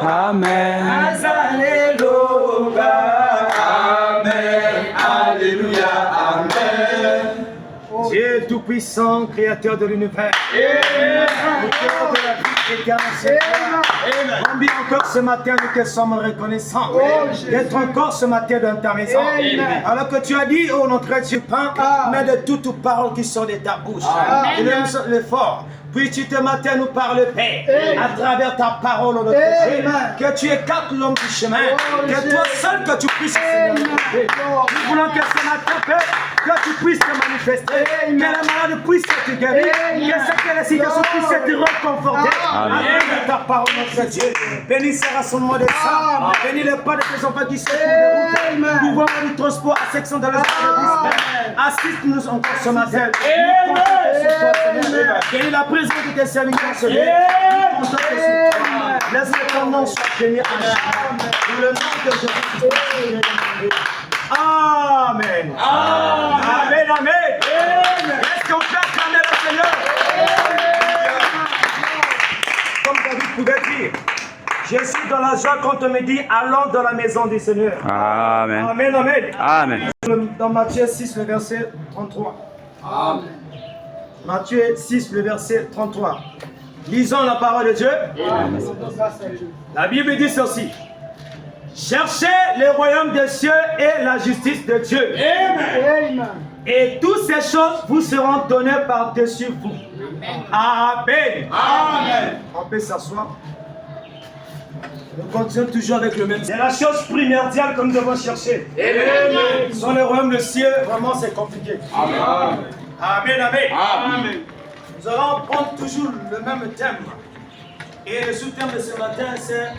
Amen. Alléluia. Amen. Dieu Tout-Puissant, Créateur de l'univers, Auteur de la vie éternelle, combien encore ce matin nous te sommes reconnaissants d'être encore ce matin dans ta maison. Alors que tu as dit, oh notre Dieu, pain, mais de toutes paroles qui sont de ta bouche. Et l'effort. Puis tu te matin nous parles, Père, à travers ta parole, notre Dieu, que tu écartes l'homme du chemin, que toi seul que tu puisses, Seigneur. Nous voulons que ce matin, Père, que tu puisses te manifester, que les malades puissent te guérir, que la situation puisse être reconfortée à travers ta parole, notre Dieu. Bénis ce rassemblement des saints, bénis les pas de tes enfants qui sont sur les routes, pouvoir du transport à section de l'espace. Assiste-nous encore ce matin. Bénis la présence de tes serviteurs, Seigneur. Laisse ton nom soit béni en jamais. Dans le nom de Jésus. Amen. Amen. Amen. Est-ce qu'on peut acclamer le Seigneur? Comme David pouvait dire, je suis dans la joie quand on me dit allons dans la maison du Seigneur. Amen. Amen. Amen. Amen. Dans Matthieu 6, le verset 33. Amen. Matthieu 6, le verset 33. Lisons la parole de Dieu. Amen. La Bible dit ceci. Cherchez le royaume des cieux et la justice de Dieu. Amen. Et toutes ces choses vous seront données par-dessus vous. Amen. Amen. On peut s'asseoir. Nous continuons toujours avec le même. C'est la chose primordiale que nous devons chercher. Amen. Sans le royaume des cieux, vraiment c'est compliqué. Amen. Amen. Amen. Amen. Nous allons prendre toujours le même thème. Et le sous-thème de ce matin, c'est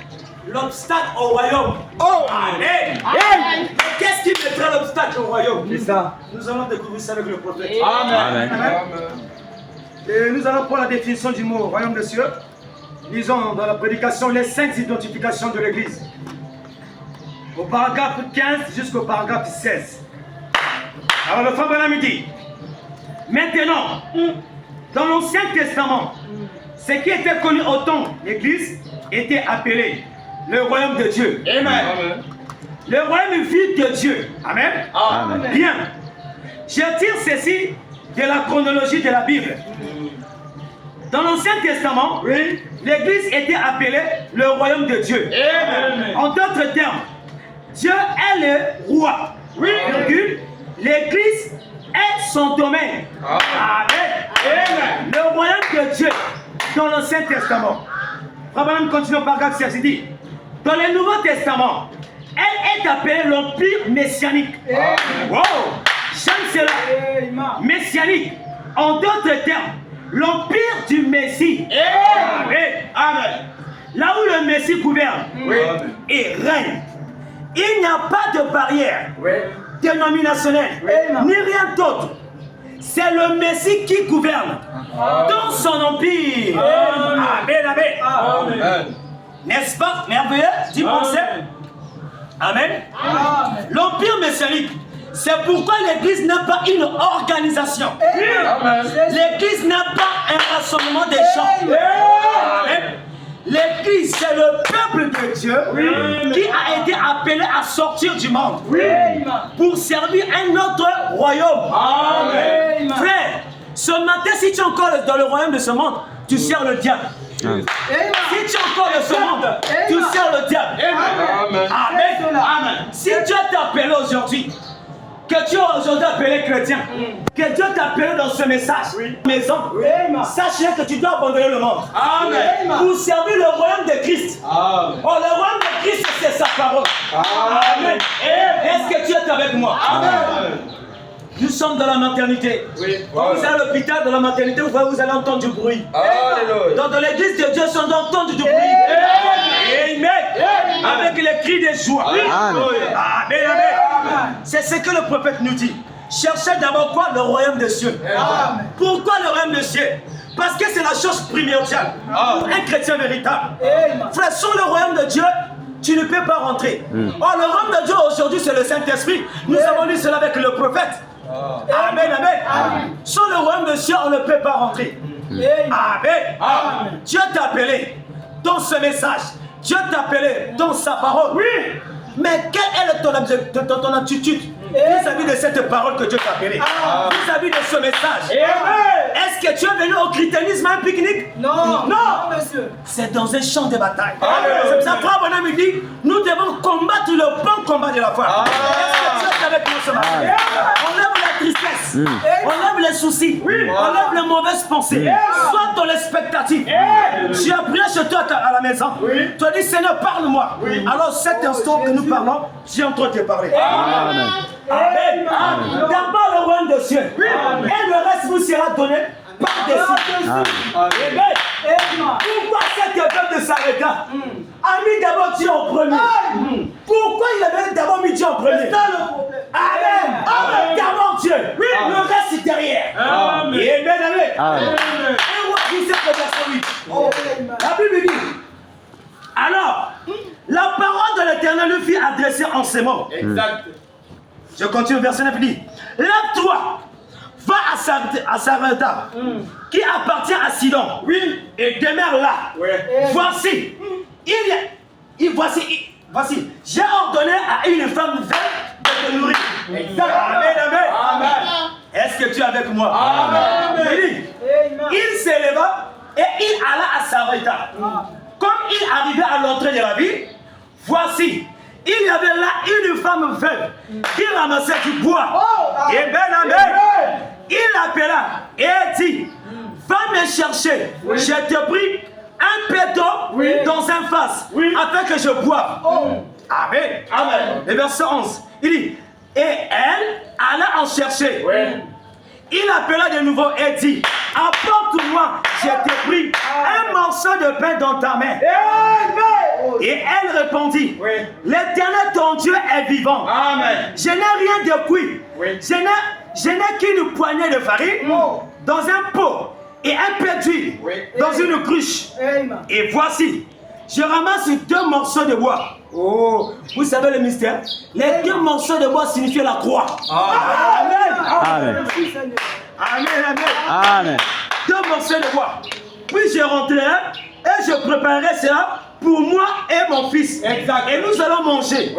l'obstacle au royaume. Oh. Amen. Amen. Qu'est-ce qui mettra l'obstacle au royaume? C'est ça. Nous allons découvrir ça avec le prophète. Amen. Amen. Et nous allons prendre la définition du mot royaume des cieux. Lisons dans la prédication les 5 identifications de l'Église. Au paragraphe 15 jusqu'au paragraphe 16. Alors le frère Branham dit, maintenant, dans l'Ancien Testament, ce qui était connu au temps de l'Église était appelé le royaume de Dieu. Amen. Le royaume vide de Dieu. Amen. Amen. Bien. Je tire ceci de la chronologie de la Bible. Dans l'Ancien Testament, l'Église était appelée le royaume de Dieu. Amen. En d'autres termes, Dieu est le roi. L'Église est son domaine. Amen. Amen. Le royaume de Dieu dans l'Ancien Testament. Abraham continue au paragraphe 16, il dit, dans le Nouveau Testament, elle est appelée l'Empire messianique. Wow! J'aime cela. Messianique. En d'autres termes, l'Empire du Messie. Amen. Amen. Là où le Messie gouverne et règne, il n'y a pas de barrière dénominationnelle, ni rien d'autre. C'est le Messie qui gouverne dans son empire. Amen. Amen. Amen. N'est-ce pas merveilleux? Dis pensez. Amen. L'empire messianique. C'est pourquoi l'Église n'a pas une organisation. L'Église n'a pas un rassemblement des gens. L'Église, c'est le peuple de Dieu qui a été appelé à sortir du monde pour servir un autre royaume. Amen. Frère, ce matin, si tu es encore dans le royaume de ce monde, tu sers le diable. Si tu es encore dans ce monde, tu sers le diable. Amen. Amen. Si Dieu t'a appelé aujourd'hui, que Dieu a aujourd'hui appelé chrétien, que Dieu t'a appelé dans ce message, maison, sache que tu dois abandonner le monde. Amen. Pour servir le royaume de Christ. Amen. Oh, le royaume de Christ, c'est sa parole. Amen. Est-ce que tu es avec moi? Amen. Nous sommes dans la maternité. Quand vous allez à l'hôpital, dans la maternité, vous allez entendre du bruit. Dans l'église de Dieu, on doit entendre du bruit. Amen. Avec les cris de joie. Amen. Amen. C'est ce que le prophète nous dit. Cherchez d'abord quoi? Le royaume des cieux. Amen. Pourquoi le royaume des cieux? Parce que c'est la chose primordiale pour un chrétien véritable. Frère, sans le royaume de Dieu, tu ne peux pas rentrer. Or, le royaume de Dieu aujourd'hui, c'est le Saint-Esprit. Nous avons lu cela avec le prophète. Amen. Amen. Sans le royaume de Dieu, on ne peut pas rentrer. Amen. Dieu t'a appelé dans ce message. Dieu t'a appelé dans sa parole. Oui. Mais quelle est ton attitude vis-à-vis de cette parole que Dieu t'a appelée? Vis-à-vis de ce message? Est-ce que tu es venu au christianisme à un pique-nique? Non. Non, monsieur. c'est dans un champ de bataille. C'est pour ça que frère Bonhomme dit, nous devons combattre le bon combat de la foi. Est-ce que tu es avec nous ce matin? On lève la tristesse, on lève les soucis, on lève les mauvaises pensées. Sois dans l'expectative. Tu as prié chez toi à la maison. Tu as dit, Seigneur, parle-moi. Alors cet instant que nous parlons, j'ai en train de te parler. Amen. Amen. D'abord le royaume des cieux. Et le reste vous sera donné par-dessus. Amen. Pourquoi cet peuple de s'arrêter? A mis d'abord Dieu en premier. Pourquoi il avait d'abord mis Dieu en premier? C'est ça le problème. Amen. D'abord Dieu. Oui, le reste est derrière. Amen. Amen. Et on va dire cette verset 8. La Bible dit, alors, la parole de l'Éternel lui fit adresser en ces mots. Exact. Je continue, verset 9 dit, lève-toi, va à Sarepta, qui appartient à Sidon, et demeure là. Voici, voici, j'ai ordonné à une femme veuve de te nourrir. Amen. Est-ce que tu es avec moi? Amen. Il s'éleva et il alla à Sarepta. Comme il arrivait à l'entrée de la ville, voici, il y avait là une femme veuve qui ramassait du bois. Et il l'appela et dit, va me chercher. Je t'ai pris un peu d'eau dans un vase afin que je boive. Amen. Le verset 11, il dit, et elle alla en chercher. Il appela de nouveau et dit, apporte-moi, je t'ai pris un morceau de pain dans ta main. Et elle répondit, l'Éternel ton Dieu est vivant. Amen. Je n'ai rien de cuit. Je n'ai qu'une poignée de farine dans un pot et un peu d'huile dans une cruche. Et voici, je ramasse 2 morceaux de bois. Oh, vous savez le mystère? Les 2 morceaux de bois signifient la croix. Amen. Amen. 2 morceaux de bois. Puis je rentrerai et je préparerai cela pour moi et mon fils. Exact. Et nous allons manger.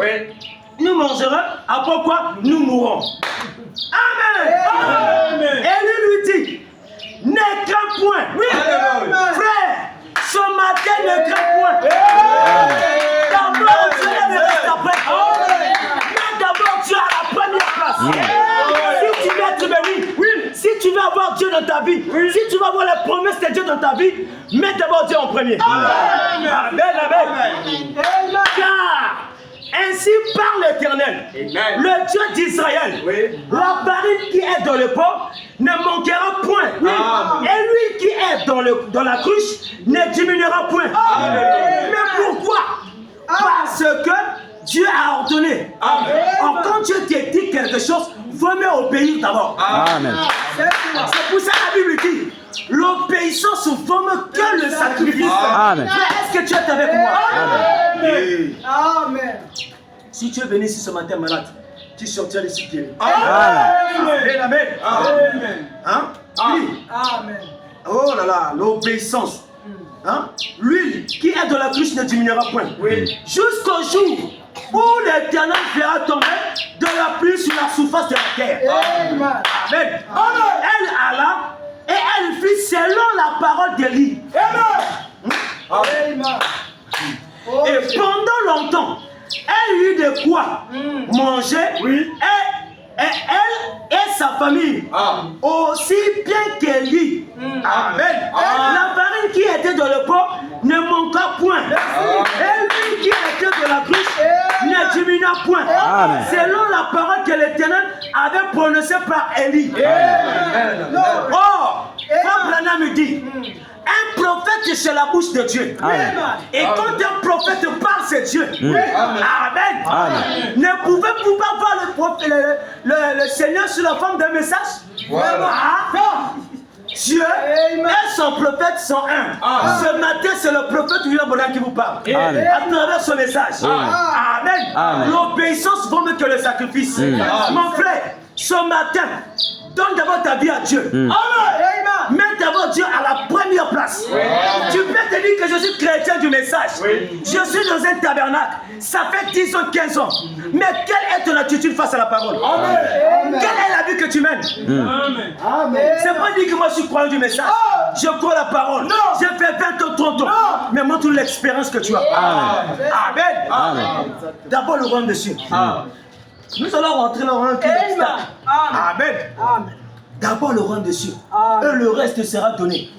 Nous mangerons, après quoi nous mourrons. Amen. Et lui dit, ne crains point. Frère, ce matin ne crains point. D'abord Dieu ne reste après. Mais d'abord Dieu à la première place. Si tu veux être béni, si tu veux avoir Dieu dans ta vie, si tu veux avoir les promesses de Dieu dans ta vie, mets d'abord Dieu en premier. Amen. Car ainsi parle l'Éternel, le Dieu d'Israël. La farine qui est dans le pot ne manquera point. Et lui qui est dans la cruche ne diminuera point. Mais pourquoi? Parce que Dieu a ordonné. Quand Dieu te dit quelque chose, il faut mieux obéir d'abord. C'est pour ça que la Bible dit, l'obéissance vaut mieux que le sacrifice. Est-ce que tu es avec moi? Amen. Si tu es venu ici ce matin malade, tu sortiras d'ici guéri. Amen. Amen. Oh là là, l'obéissance. L'huile qui est dans la cruche ne diminuera point. Jusqu'au jour où l'Éternel fera tomber de la pluie sur la surface de la terre. Amen. Elle alla et elle fit selon la parole d'Élie. Et pendant longtemps, elle eut de quoi manger. Et elle et sa famille, aussi bien qu'Élie. Amen. La farine qui était dans le pot ne manqua point. Et lui qui était dans la cruche ne diminua point. Selon la parole que l'Éternel avait prononcée par Élie. Or, Frère Branham dit, un prophète c'est la bouche de Dieu. Et quand un prophète parle, c'est Dieu. Amen. Ne pouvez-vous pas voir le Seigneur sur la forme d'un message? Dieu et son prophète sont un. Ce matin, c'est le prophète William Bonham qui vous parle. À travers ce message. Amen. L'obéissance vaut mieux que le sacrifice. Mon frère, ce matin, donne d'abord ta vie à Dieu. Mets d'abord Dieu à la première place. Tu peux te dire que je suis chrétien du message. Je suis dans un tabernacle. Ça fait 10 ans, 15 ans. Mais quelle est ton attitude face à la parole? Quelle est la vie que tu mènes? C'est pas dire que moi je suis croyant du message. Je crois la parole. J'ai fait 20 ans, 30 ans. Mais montre l'expérience que tu as. Amen. D'abord le royaume de Dieu. Nous allons rentrer dans un culte. Amen. D'abord le royaume de Dieu. Et le reste sera donné.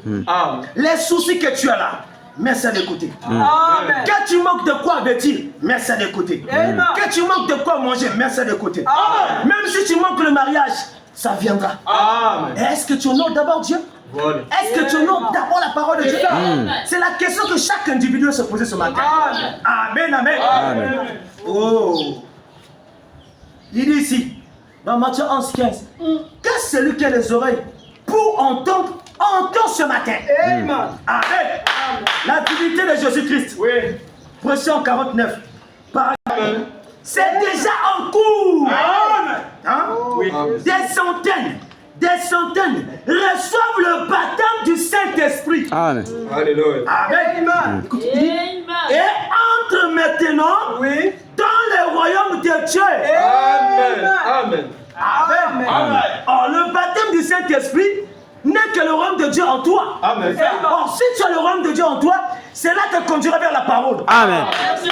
Les soucis que tu as là, mets ça de côté. Que tu manques de quoi vêtir, mets ça de côté. Que tu manques de quoi manger, mets ça de côté. Même si tu manques le mariage, ça viendra. Est-ce que tu honores d'abord Dieu? Est-ce que tu honores d'abord la parole de Dieu? C'est la question que chaque individu se posait ce matin. Amen, amen. Oh. Il dit ici, dans Matthieu 11, 15, que celui qui a les oreilles pour entendre, entend ce matin. Amen. La divinité de Jésus-Christ. Verset 49. C'est déjà en cours. Des centaines reçoivent le baptême du Saint-Esprit. Amen. Amen. Et entre maintenant dans le royaume de Dieu. Amen. Or, le baptême du Saint-Esprit n'est que le royaume de Dieu en toi. Or, si tu as le royaume de Dieu en toi, c'est là que te conduira vers la parole. Amen. Si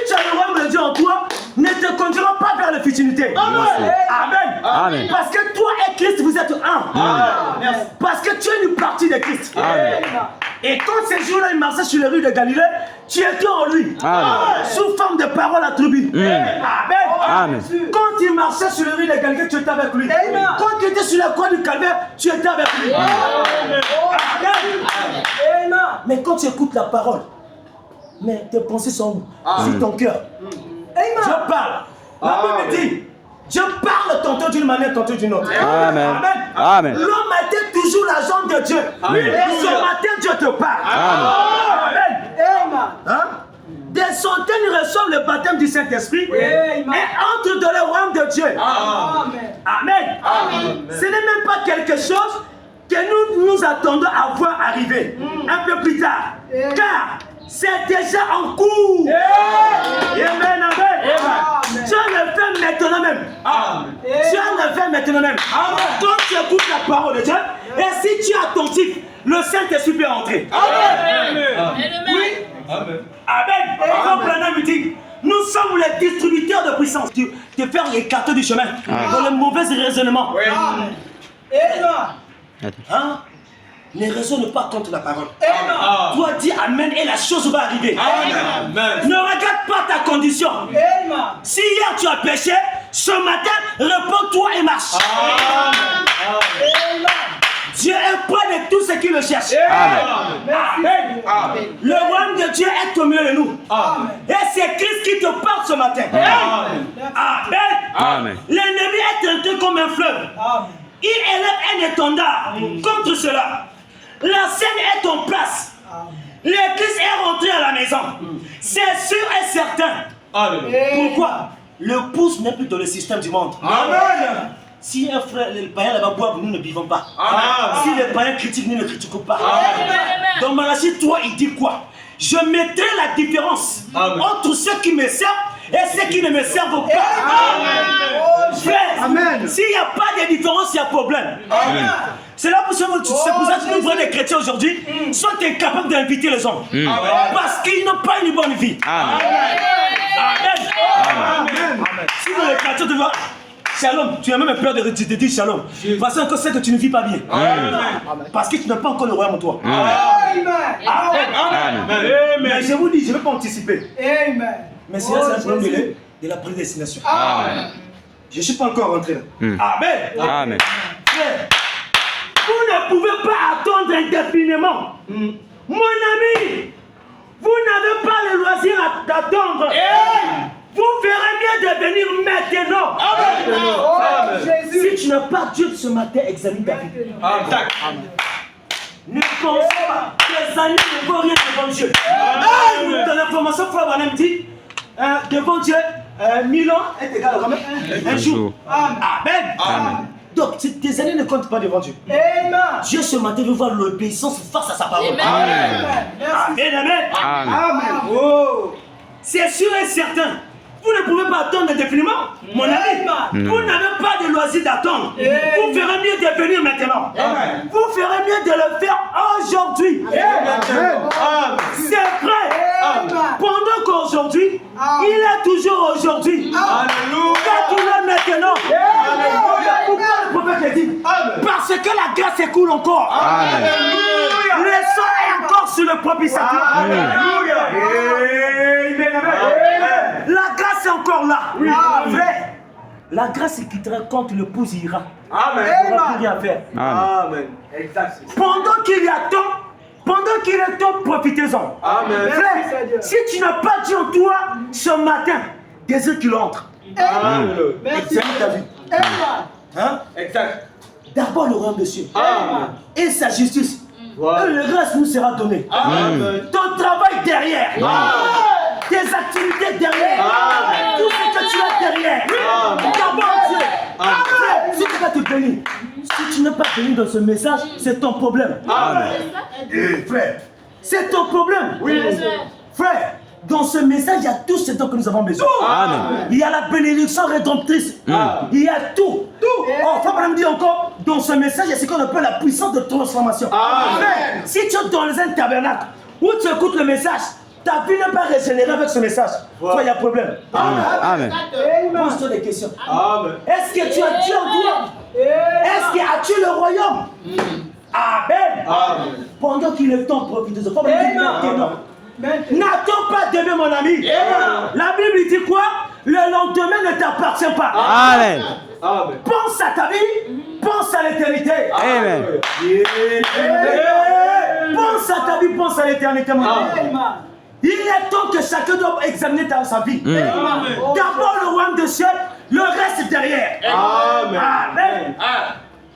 tu as le royaume de Dieu en toi, ne te conduira pas vers la futilité. Amen. Parce que toi et Christ, vous êtes un. Parce que tu es une partie de Christ. Et quand ces jours-là, il marchait sur les rues de Galilée, tu étais en lui. Sous forme de parole attribuée. Amen. Quand il marchait sur les rues de Galilée, tu étais avec lui. Quand tu étais sur la croix du calvaire, tu étais avec lui. Mais quand tu écoutes la parole, mais tes pensées sont où? Sur ton cœur. Dieu parle. La Bible dit, Dieu parle tantôt d'une manière, tantôt d'une autre. Amen. L'homme a été toujours la jambe de Dieu. Et ce matin, Dieu te parle. Amen. Des centaines reçoivent le baptême du Saint-Esprit et entrent dans le royaume de Dieu. Amen. Ce n'est même pas quelque chose que nous attendons à voir arriver un peu plus tard. Car c'est déjà en cours. Amen. Tu le fais maintenant même. Tu le fais maintenant même. Quand tu écoutes la parole de Dieu, et si tu es attentif, le Saint-Esprit peut entrer. Amen. Nous sommes les distributeurs de puissance. De faire les cartes du chemin dans le mauvais raisonnement. Ne raisonne pas contre la parole. Toi dis Amen et la chose va arriver. Ne regarde pas ta condition. Si hier tu as péché, ce matin, réponds-toi et marche. Dieu est près de tous ceux qui le cherchent. Amen. Le royaume de Dieu est au milieu de nous. Et c'est Christ qui te parle ce matin. Amen. L'ennemi est tenté comme un fleuve. Il élève un étendard contre cela. La scène est en place. L'église est rentrée à la maison. C'est sûr et certain. Pourquoi? Le pouce n'est plus dans le système du monde. Si un frère, le païen là-bas boit, nous ne buvons pas. Si les païens critiquent, nous ne critiquons pas. Dans Malachie 3, il dit quoi? Je mettrai la différence entre ceux qui me servent et ceux qui ne me servent pas. Frère, s'il n'y a pas de différence, il y a problème. C'est là pour ça que nous voyons les chrétiens aujourd'hui sont incapables d'inviter les hommes. Parce qu'ils n'ont pas une bonne vie. Amen. Si vous les chrétiens te voient, Shalom, tu as même peur de te dire Shalom. Parce que c'est que tu ne vis pas bien. Parce que tu n'as pas encore le royaume en toi. Mais je vous dis, je ne vais pas anticiper. Mais c'est un problème de la prédestination. Je ne suis pas encore rentré là. Amen. Vous ne pouvez pas attendre indéfiniment. Mon ami, vous n'avez pas le loisir d'attendre. Vous verrez bien de venir maintenant. Si tu n'as pas Dieu ce matin, examine ta vie. Ne pense pas. Tes années ne vaut rien devant Dieu. Dans l'information, Frère Branham dit devant Dieu, 1000 ans est égal à combien? Un jour. Amen. Donc, tes années ne comptent pas devant Dieu. Amen. Dieu ce matin veut voir l'obéissance face à sa parole. Amen. Amen, amen. Amen. Oh. C'est sûr et certain. Vous ne pouvez pas attendre indéfiniment, mon ami. Vous n'avez pas de loisir d'attendre. Vous ferez mieux de venir maintenant. Vous ferez mieux de le faire aujourd'hui. C'est vrai. Pendant qu'aujourd'hui, il est toujours aujourd'hui. Quand il est maintenant. Pourquoi le prophète le dit? Parce que la grâce s'écoule encore. Le sang est encore sur le propitiateur. La grâce est encore là. Vrai. La grâce se quittera quand le l'épouse ira. Amen. Il n'aura plus rien à faire. Amen. Exact. Pendant qu'il y a temps, pendant qu'il est temps, profitez-en. Amen. Frère, si tu n'as pas dit en toi ce matin, désir qu'il entre. Amen. Examine ta vie. Hein? Exact. D'abord le royaume de Dieu. Amen. Et sa justice. Voilà. Et le reste nous sera donné. Amen. Ton travail derrière. Tes activités derrière. Tout ce que tu as derrière. D'abord Dieu. Frère, si tu vas te bénir, si tu n'es pas béni dans ce message, c'est ton problème. Frère, c'est ton problème. Frère, dans ce message, il y a tout ce dont nous avons besoin. Il y a la bénédiction rédemptrice. Il y a tout. Oh, faut pas me dire encore, dans ce message, il y a ce qu'on appelle la puissance de transformation. Frère, si tu es dans un tabernacle où tu écoutes le message, ta vie n'est pas régénérée avec ce message. Il y a problème. Amen. Pose-toi des questions. Amen. Est-ce que tu as Dieu en toi? Est-ce que as-tu le royaume? Amen. Pendant qu'il est temps, profitez-en. Faut pas me dire maintenant. N'attends pas demain, mon ami. La Bible dit quoi? Le lendemain ne t'appartient pas. Amen. Pense à ta vie, pense à l'éternité. Amen. Pense à ta vie, pense à l'éternité, mon ami. Il est temps que chacun doit examiner sa vie. D'abord le royaume de ciel, le reste derrière. Amen.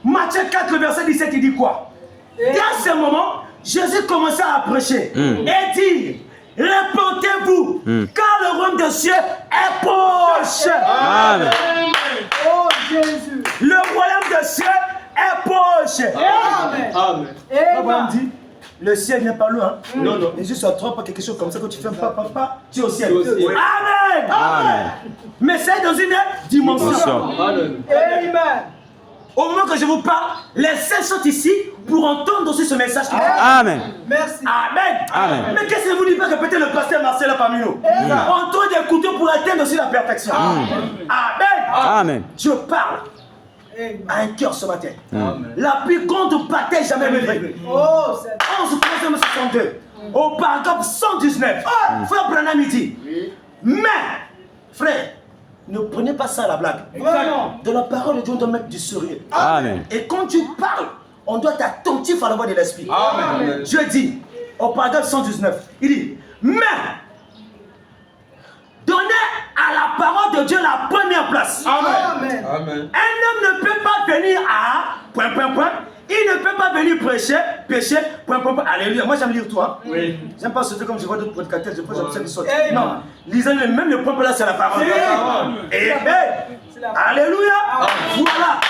Matthieu 4, verset 17, il dit quoi? Dans ce moment, Jésus commençait à prêcher et dit: répentez-vous, car le royaume de Dieu est proche. Amen. Oh Jésus. Le royaume de Dieu est proche. Amen. Abraham dit: le ciel n'est pas loin. Non, non. Et juste à trois pas quelque chose comme ça, quand tu fais un pas, tu es au ciel. Tu es au ciel. Amen. Amen. Mais c'est dans une dimension. Amen. Au moment que je vous parle, les saints sont ici pour entendre aussi ce message. Amen. Merci. Amen. Amen. Mais qu'est-ce que vous dites pas que peut-être le pasteur Marcel est parmi nous? On trouve des couteaux pour atteindre aussi la perfection. Amen. Amen. Je parle à un cœur ce matin. La plus grande bataille jamais livrée. Oh, c'est 11 62. Au paragraphe 119. Frère Branham dit. Mais, frère, ne prenez pas ça à la blague. Vraiment. De la parole de Dieu, on doit mettre du sérieux. Amen. Et quand tu parles, on doit être attentif à la voix de l'esprit. Amen. Je dis, au paragraphe 119, il dit, mais donnez à la parole de Dieu la première place. Amen. Amen. Un homme ne peut pas venir à il ne peut pas venir prêcher, pécher, alléluia. Moi j'aime lire toi. Oui. J'aime pas sauter comme je vois d'autres prédicateurs, je pense que sauter. Amen. Non, lisez même le point là, c'est la parole. Et alléluia. Voilà.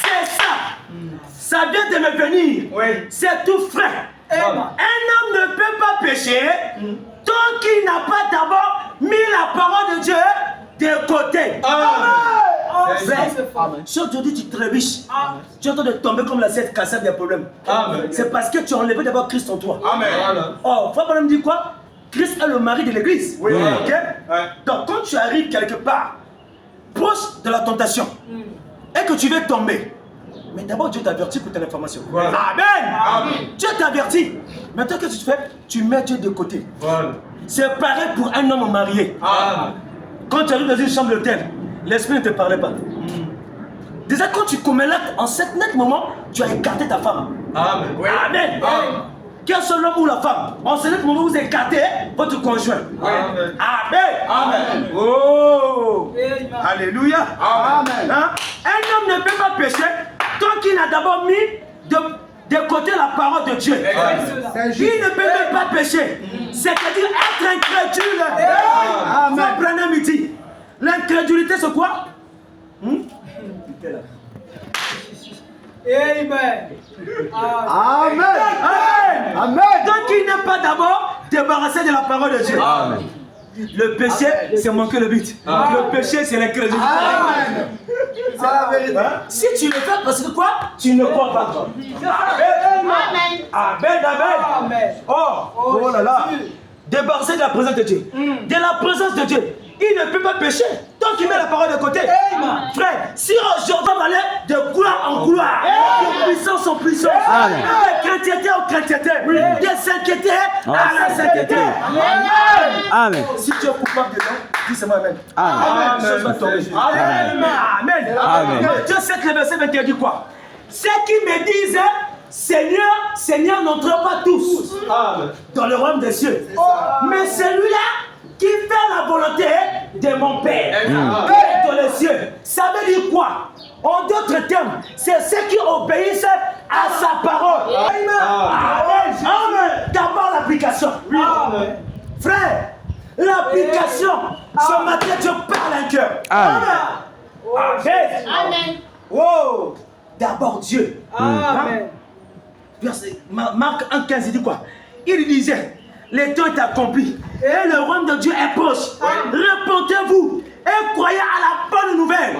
C'est ça. Ça vient de me venir. Oui. C'est tout frais. Amen. Un homme ne peut pas pécher tant qu'il n'a pas d'abord mis la parole de Dieu de côté. Si aujourd'hui tu trébuches, tu es en train de tomber comme la cette cassette des problèmes. C'est parce que tu as enlevé d'abord Christ en toi. Amen. Oh, Frère Branham dit quoi? Christ est le mari de l'église. Oui. Ok? Donc quand tu arrives quelque part, proche de la tentation, et que tu veux tomber, mais d'abord Dieu t'avertit pour ton information. Voilà. Amen. Dieu t'avertit. Maintenant, qu'est-ce que tu fais? Tu mets Dieu de côté. Voilà. C'est pareil pour un homme marié. Amen. Quand tu arrives dans une chambre d'hôtel, l'esprit ne te parlait pas. Déjà, quand tu commets l'acte, en ce net moment, tu as écarté ta femme. Amen. Amen. Quel soit l'homme ou la femme, en ce net moment, vous écartez votre conjoint. Amen. Amen. Amen. Oh. Amen. Alléluia. Amen. Hein? Un homme ne peut pas pécher tant qu'il n'a d'abord mis de côté la parole de Dieu. Il ne peut même pas pécher. C'est-à-dire être incrédule. Amen. Branham dit, l'incrédulité c'est quoi? Amen. Amen. Amen. Amen. Donc il n'est pas d'abord débarrassé de la parole de Dieu. Amen. Le péché, c'est manquer le but. Le péché, c'est l'incrédulité. Amen. C'est la vérité. Si tu le fais parce que quoi? Tu ne crois pas. Amen. Amen, amen. Amen. Oh là là. Débarrassé de la présence de Dieu. De la présence de Dieu. Il ne peut pas pécher tant qu'il met la parole de côté. Amen. Frère, si aujourd'hui on va aller de gloire en gloire, de puissance en puissance, Amen. de chrétienté en chrétienté, de sainteté à la sainteté. Amen. Si tu es coupable dedans, dis c'est moi Amen. Amen. Chose va tomber. Amen. Amen. Amen. Dieu sait que le verset 21 dit quoi? Ceux qui me disent Seigneur, Seigneur, n'entrent pas tous dans le royaume des cieux. Mais celui-là qui fait la volonté de mon Père dans les cieux. Ça veut dire quoi? En d'autres termes, c'est ceux qui obéissent à sa parole. Amen. Amen. D'abord l'application. Amen. Frère, l'application. Ce matin, Dieu parle un cœur. Amen. Amen. Amen. Wow. D'abord Dieu. Amen. Marc 1,15 il dit quoi? Il disait, le temps est accompli et le royaume de Dieu est proche. Répondez-vous et croyez à la bonne nouvelle.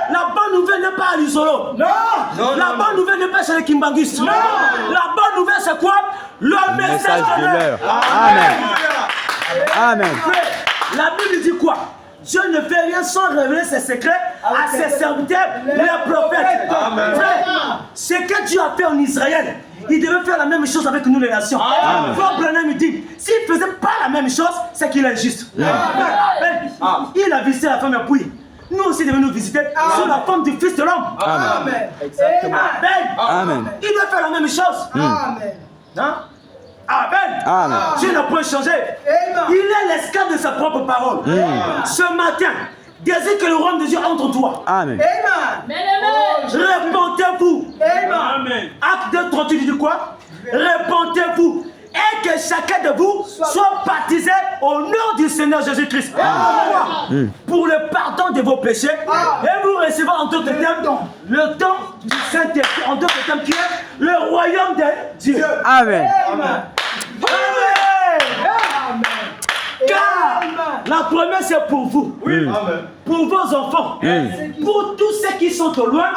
La bonne nouvelle n'est pas à l'isolo. La bonne nouvelle n'est pas chez les Kimbanguistes. La bonne nouvelle c'est quoi? Le message de l'heure. Amen. Amen. La Bible dit quoi? Dieu ne fait rien sans révéler ses secrets à ses serviteurs, les prophètes. Frère, ce que Dieu a fait en Israël, il devait faire la même chose avec nous les nations. Frère Branham dit, s'il ne faisait pas la même chose, c'est qu'il est injuste. Il a visité la femme épouse. Nous aussi devons nous visiter sur la forme du Fils de l'homme. Amen. Amen. Il doit faire la même chose. Amen. Hein? Amen. Amen. Dieu n'a point changé. Il est l'esclave de sa propre parole. Ce matin, désire que le royaume de Dieu entre en toi. Amen. Amen. Répondez-vous. Amen. Acte 2, 38 dit quoi? Répondez-vous. Et que chacun de vous soit baptisé au nom du Seigneur Jésus-Christ. Pour le pardon de vos péchés. Et vous recevez en d'autres termes le don du Saint-Esprit. En d'autres termes qui est le royaume de Dieu. Amen. Amen. Amen. Car la promesse est pour vous, pour vos enfants, pour tous ceux qui sont au loin.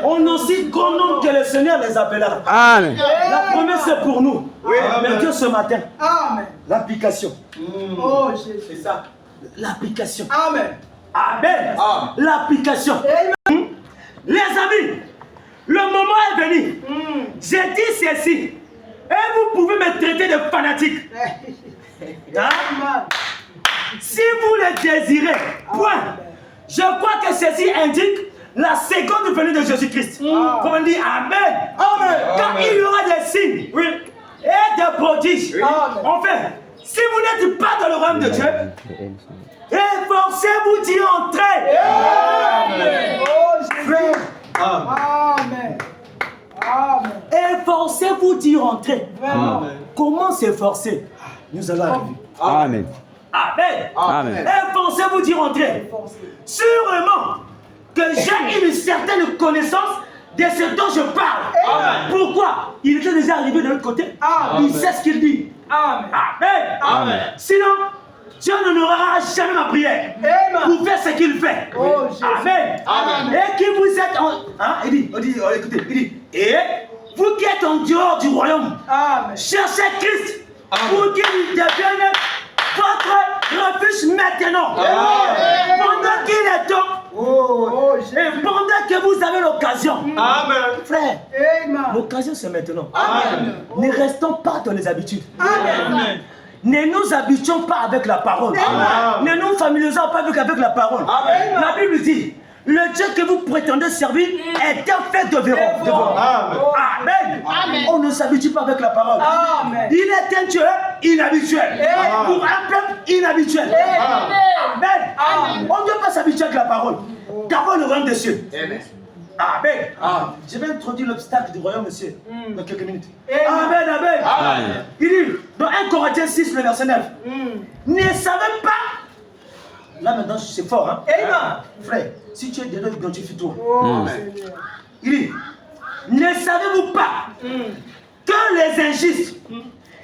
On aussi grand nombre que le Seigneur les appellera. Amen. La promesse est pour nous. Mais Dieu ce matin, Amen. l'application. Oh Jésus. C'est ça. L'application. Amen. Amen. L'application. Amen. Les amis, le moment est venu. J'ai dit ceci. Et vous pouvez me traiter de fanatique. Hein? Si vous le désirez, point. Je crois que ceci indique la seconde venue de Jésus-Christ. Comme on dit Amen. Amen. Car il y aura des signes et des prodiges. Enfin, si vous n'êtes pas dans le royaume de Dieu, efforcez-vous d'y entrer. Amen. Oh Jésus. Amen. Amen. Efforcez-vous d'y rentrer. Vraiment. Comment s'efforcer? Nous allons arriver. Amen. Amen. Amen. Efforcez-vous d'y rentrer. Sûrement que j'ai une certaine connaissance de ce dont je parle. Pourquoi? Il était déjà arrivé de l'autre côté. Il sait ce qu'il dit. Amen. Amen. Sinon, Dieu n'honorera jamais ma prière. Pour faire ce qu'il fait. Oh, Jésus. Amen. Et qui vous êtes en... Hein? Il dit, écoutez, il dit, et vous qui êtes en dehors du royaume, Amen. cherchez Christ pour qu'il devienne votre refuge maintenant. Pendant qu'il est temps. Oh Jésus. Et pendant que vous avez l'occasion. Frère, Amen. l'occasion c'est maintenant. Amen. Ne restons pas dans les habitudes. Amen. Ne nous habituons pas avec la parole. Ne nous familiarisons pas avec la parole. La Bible dit, le Dieu que vous prétendez servir est un fait de vérité. Amen. On ne s'habitue pas avec la parole. Amen. Il est un Dieu inhabituel. Pour un peuple inhabituel. Amen. On ne doit pas s'habituer avec la parole. D'abord le royaume des cieux. Amen. Je vais introduire l'obstacle du royaume des cieux dans quelques minutes. Amen. Amen. Il dit dans 1 Corinthiens 6, le verset 9. Ne savez pas. Là maintenant c'est fort. Hein? Frère, si tu es dedans, identifie-toi. Oh Seigneur. Il dit, Ne savez-vous pas que les injustes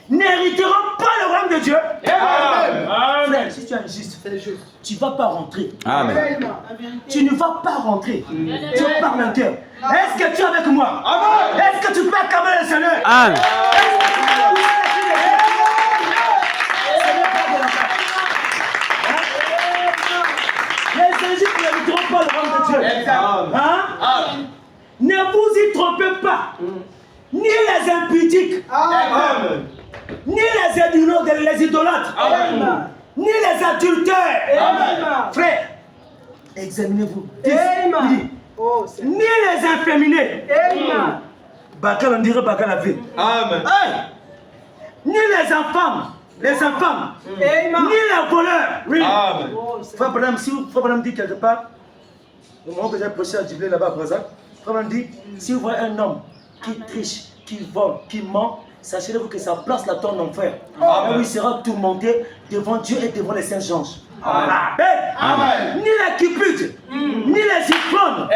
n'hériteront pas le royaume de Dieu? Frère, si tu es injuste, tu ne vas pas rentrer. Amen. Tu ne vas pas rentrer. Tu parles d'un cœur. Est-ce que tu es avec moi? Est-ce que tu peux acclamer le Seigneur? Amen. Les injustes n'hériteront pas le royaume de Dieu. Hein? Ne vous y trompez pas. Ni les impudiques, ni les idolâtres, ni les adultères. Frère, examinez-vous. Ni les inféminés. Bakal, on dirait Bakal a fait. Ni les infâmes. Ni les voleurs. Frère Branham, si vous Frère Branham dit quelque part, au moment que j'ai prêché à Djiblé là-bas à Brazza, Frère Branham dit, si vous voyez un homme qui triche, qui vole, qui ment, sachez-vous que sa place l'attend en enfer. Là où il sera tourmenté devant Dieu et devant les saints anges. Amen. Ni les cupides, ni les icônes.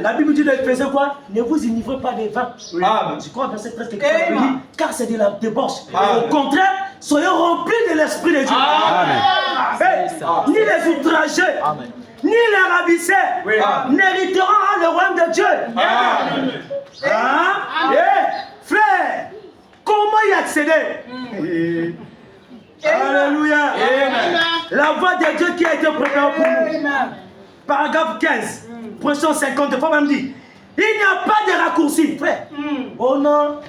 La Bible dit de Éphésiens quoi? Ne vous enivrez pas des vins. Je crois verset 13 dit, car c'est de la débauche. Au contraire, soyons remplis de l'esprit de Dieu. Ni les outragés, ni les ravisseurs n'hériteront le royaume de Dieu. Frère, comment y accéder? Alléluia. La voix de Dieu qui a été préparée pour nous. Paragraphe 15, verset 50, fois même dit, il n'y a pas de raccourci, frère. Oh non,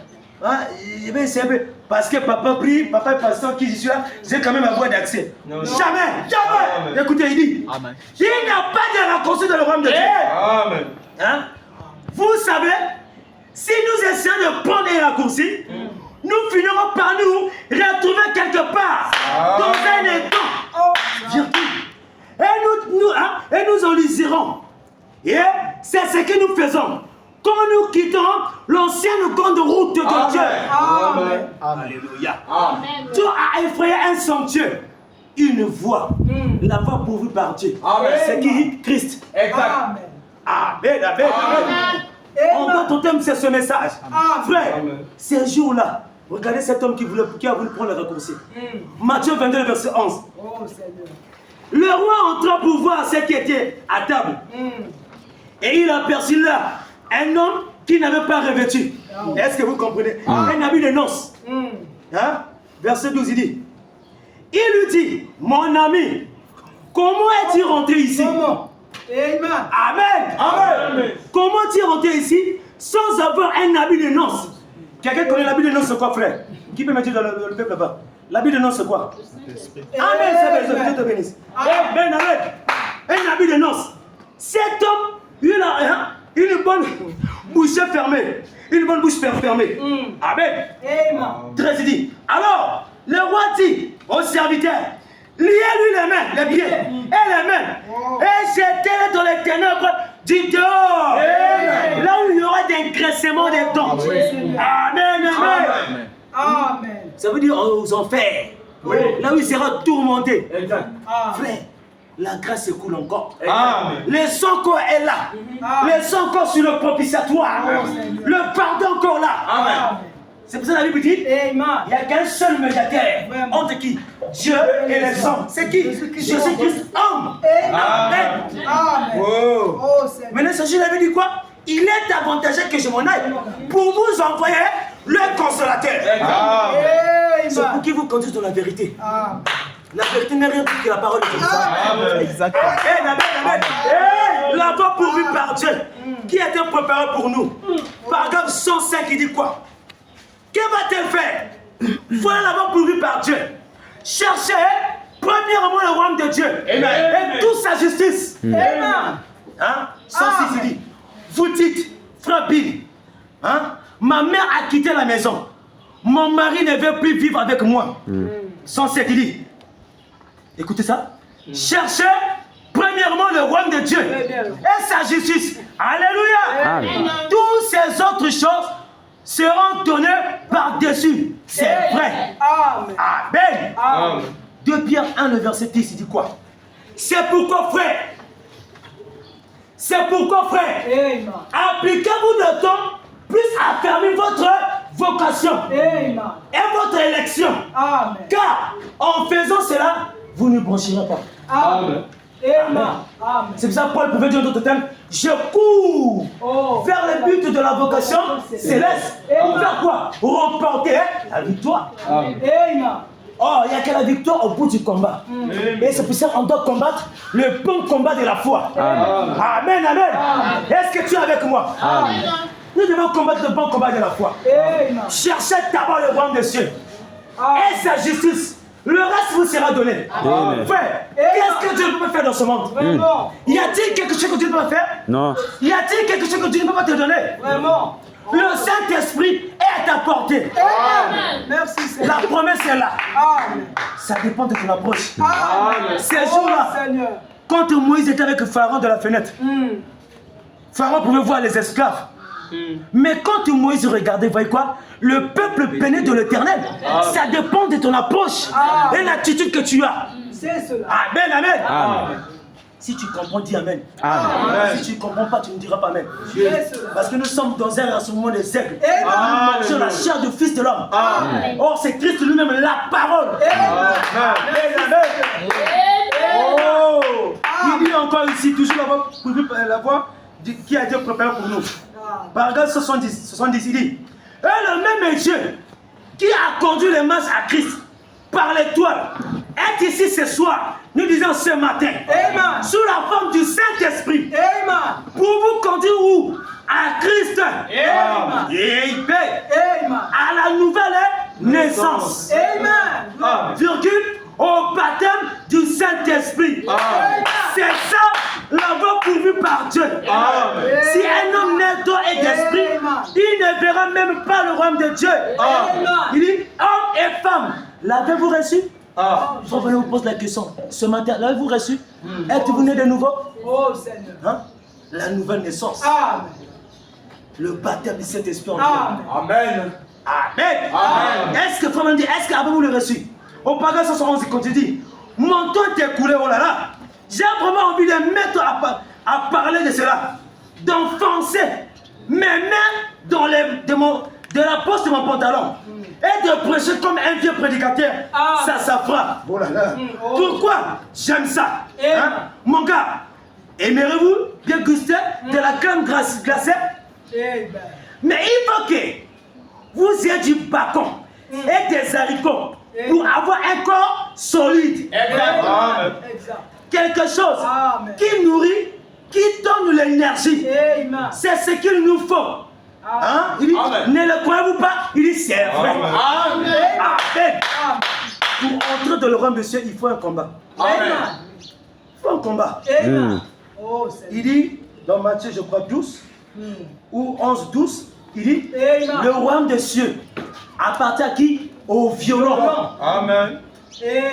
je vais essayer, parce que papa prie, papa est pasteur qui suis là, j'ai quand même ma voie d'accès. Jamais. Écoutez, il dit, il n'y a pas de raccourci dans le royaume de Dieu. Hein? Vous savez, si nous essayons de prendre des raccourcis, nous finirons par nous retrouver quelque part dans un étang virtuel. Et nous enliserons. Et c'est ce que nous faisons. Quand nous quittons l'ancienne grande route de Dieu. Alléluia. Dieu a effrayé un sanctuaire. Une voie. La voie pourvue par Dieu. C'est qui? Christ. Amen. En d'autres termes, c'est ce message. Frère, ces jours-là, regardez cet homme qui a voulu prendre le raccourci. Matthieu 22, verset 11. Le roi entra pour voir ce qui était à table. Et il aperçut là un homme qui n'avait pas revêtu. Est-ce que vous comprenez? Un habit de noces. Verset 12, il dit. Il lui dit, mon ami, comment es-tu rentré ici? Amen. Comment es-tu rentré ici sans avoir un habit de noces? Quelqu'un connaît l'habit de noces, c'est quoi, frère? Qui peut me dire dans le peuple là-bas? L'habit de noces, c'est quoi? Amen, c'est bien, Dieu te bénisse. Amen. Un habit de noces. Cet homme, il a une bonne bouche fermée. Une bonne bouche fermée. Amen. 13, il dit, alors, le roi dit au serviteur, liez-lui les mains, les pieds et les mains, et jetez-les dans les ténèbres du dehors, là où il y aura des graissements des dents. Amen. Ça veut dire aux enfers, là où il sera tourmenté. Frère, la grâce s'écoule encore. Le sang encore est là. Le sang encore sur le propitiatoire. Le pardon encore là. C'est pour ça que la Bible dit, il n'y a qu'un seul médiateur entre qui? Dieu et les hommes. C'est qui? Jésus-Christ, homme. Amen. Maintenant, Jésus avait dit quoi? Il est avantageux que je m'en aille pour vous envoyer le consolateur. C'est pour qu'il vous conduise dans la vérité. La vérité n'est rien d'autre que la parole de Dieu. Exactement. La voie pourvue par Dieu qui a été préparée pour nous. Paragraphe 105, il dit quoi? Que va-t-elle faire? Voilà la voie pourvue par Dieu. Cherchez premièrement le royaume de Dieu et toute sa justice. 106, il dit, vous dites, frère Bill, ma mère a quitté la maison. Mon mari ne veut plus vivre avec moi. 107, il dit, écoutez ça. Cherchez premièrement le royaume de Dieu et sa justice. Alléluia. Toutes ces autres choses seront données par-dessus. C'est vrai. Amen. 2 Pierre 1, le verset 10, il dit quoi? C'est pourquoi, frère, appliquez-vous le temps puisse affermir votre vocation Amen. et votre élection. Amen. Car en faisant cela, vous ne blanchirez pas. Amen. Amen. Amen. C'est pour ça que Paul pouvait dire d'autres termes, je cours vers le but de la vocation céleste. Pour faire quoi? Remporter la victoire. Amen. Oh, il n'y a que la victoire au bout du combat. Et c'est pour ça qu'on doit combattre le bon combat de la foi. Amen, amen. Est-ce que tu es avec moi? Amen. Nous devons combattre le bon combat de la foi. Amen. Cherchez d'abord le royaume des cieux et sa justice. Le reste vous sera donné. Frère, qu'est-ce que Dieu ne peut pas faire dans ce monde? Vraiment. Y a-t-il quelque chose que Dieu ne peut pas faire? Non. Y a-t-il quelque chose que Dieu ne peut pas te donner? Vraiment. Le Saint-Esprit est à ta portée. Amen. Merci Seigneur. La promesse est là. Amen. Ça dépend de ton approche. Amen. Ces jours-là, Seigneur. quand Moïse était avec Pharaon de la fenêtre, Pharaon pouvait voir les esclaves. Mais quand Moïse regardait, voyez quoi? Le peuple béni de l'Éternel. Ça dépend de ton approche et l'attitude que tu as. C'est cela. Amen, amen. Amen. Si tu comprends, dis amen. Amen. Si tu ne comprends pas, tu ne diras pas amen. C'est cela. Parce que nous sommes dans un rassemblement des aigles. Amen. Sur la chair du Fils de l'homme. Or, c'est Christ lui-même, la parole. Amen. Oh! Il dit encore ici, toujours la voix qui a été préparée pour nous. Paragraphe 70, il dit, et le même Dieu qui a conduit les masses à Christ par l'étoile est ici ce soir, nous disons ce matin, Amen. sous la forme du Saint-Esprit, Amen. pour vous conduire où? À Christ. Amen. Et il paie Amen. à la nouvelle naissance. Amen. Virgule, au baptême du Saint-Esprit. C'est ça la voie pourvue par Dieu. Si un homme naît d'eau et d'esprit, il ne verra même pas le royaume de Dieu. Il dit, homme et femme, l'avez-vous reçu? Il faut venir vous poser la question. Ce matin, l'avez-vous reçu? Êtes-vous né de nouveau? Oh Seigneur. Hein? La nouvelle naissance. Amen. Le baptême du Saint-Esprit en toi. Amen. Amen. Est-ce que, frère, est-ce que avez-vous le reçu? Au paragraphe 71, il continue. Mon temps est écoulé, oh là là. J'ai vraiment envie de mettre à parler de cela. D'enfoncer mes mains dans de la poche de mon pantalon. Et de prêcher comme un vieux prédicateur. Ça frappe. Oh là là. Pourquoi j'aime ça? Hein? Mon gars, aimerez-vous bien guster de la crème glacée? Mais il faut que vous ayez du bacon et des haricots pour avoir un corps solide. Quelque chose qui nourrit, qui donne l'énergie. C'est ce qu'il nous faut. Hein? Il dit, ne le croyez-vous pas? Il dit, c'est vrai. Amen. Pour entrer dans le royaume de Dieu, il faut un combat. Il faut un combat. Il dit, dans Matthieu, je crois 12, ou 11, 12, il dit, le royaume des cieux appartient à qui? Aux violents. Amen.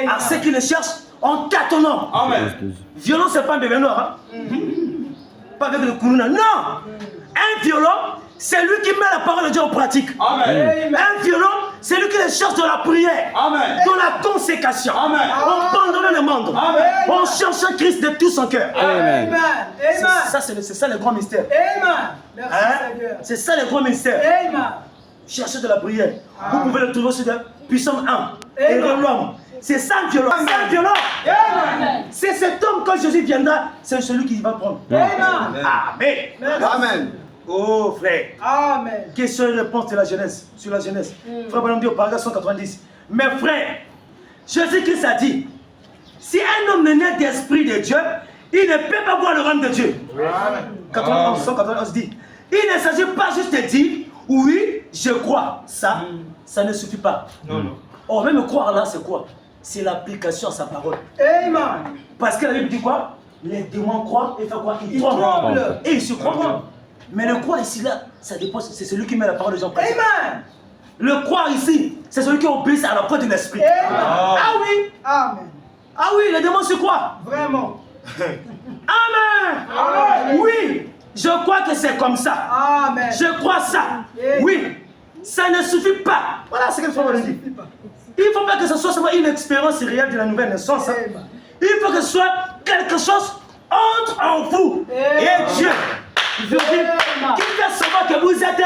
À ceux qui le cherchent en tâtonnant. Amen. Violent, c'est pas un bébé noir. Hein? Pas avec le koulouna. Non! Un violent, c'est lui qui met la parole de Dieu en pratique. Amen. Un violent, c'est lui qui le cherche dans la prière. Amen. Dans la consécration. Amen. On pardonne le monde. Amen. On cherche un Christ de tout son cœur. Amen. C'est ça le grand mystère. Merci Hein? Seigneur. C'est ça le grand mystère. Cherchez de la prière. Vous pouvez le trouver sur le puissant 1. Et l'homme. C'est ça le violent. C'est un violent. C'est cet homme, quand Jésus viendra, c'est celui qui va prendre. Amen. Amen. Oh frère. Amen. Question et réponse de la jeunesse. Sur la jeunesse. Frère Bonhomme dit au paragraphe 190. Mais frère, Jésus-Christ a dit, si un homme n'est né d'esprit de Dieu, il ne peut pas voir le royaume de Dieu. 191 dit, il ne s'agit pas juste de dire, oui, je crois. Ça ne suffit pas. Or, même croire là, c'est quoi? C'est l'application à sa parole. Parce que la Bible dit quoi? Les démons croient et fait quoi? Ils tremblent. Et ils se croient. Mais le croire ici, là, ça dépend, c'est celui qui met la parole des gens. Le croire ici, c'est celui qui obéit à la parole de l'esprit. Ah oui. Ah oui, les démons se croient. Vraiment. Amen. Oui, je crois que c'est comme ça. Amen. Je crois ça. Oui, ça ne suffit pas. Voilà ce que le frère dit. Il ne faut pas que ce soit seulement une expérience réelle de la nouvelle naissance. Il faut que ce soit quelque chose entre en vous et Dieu. Qui fait savoir que vous êtes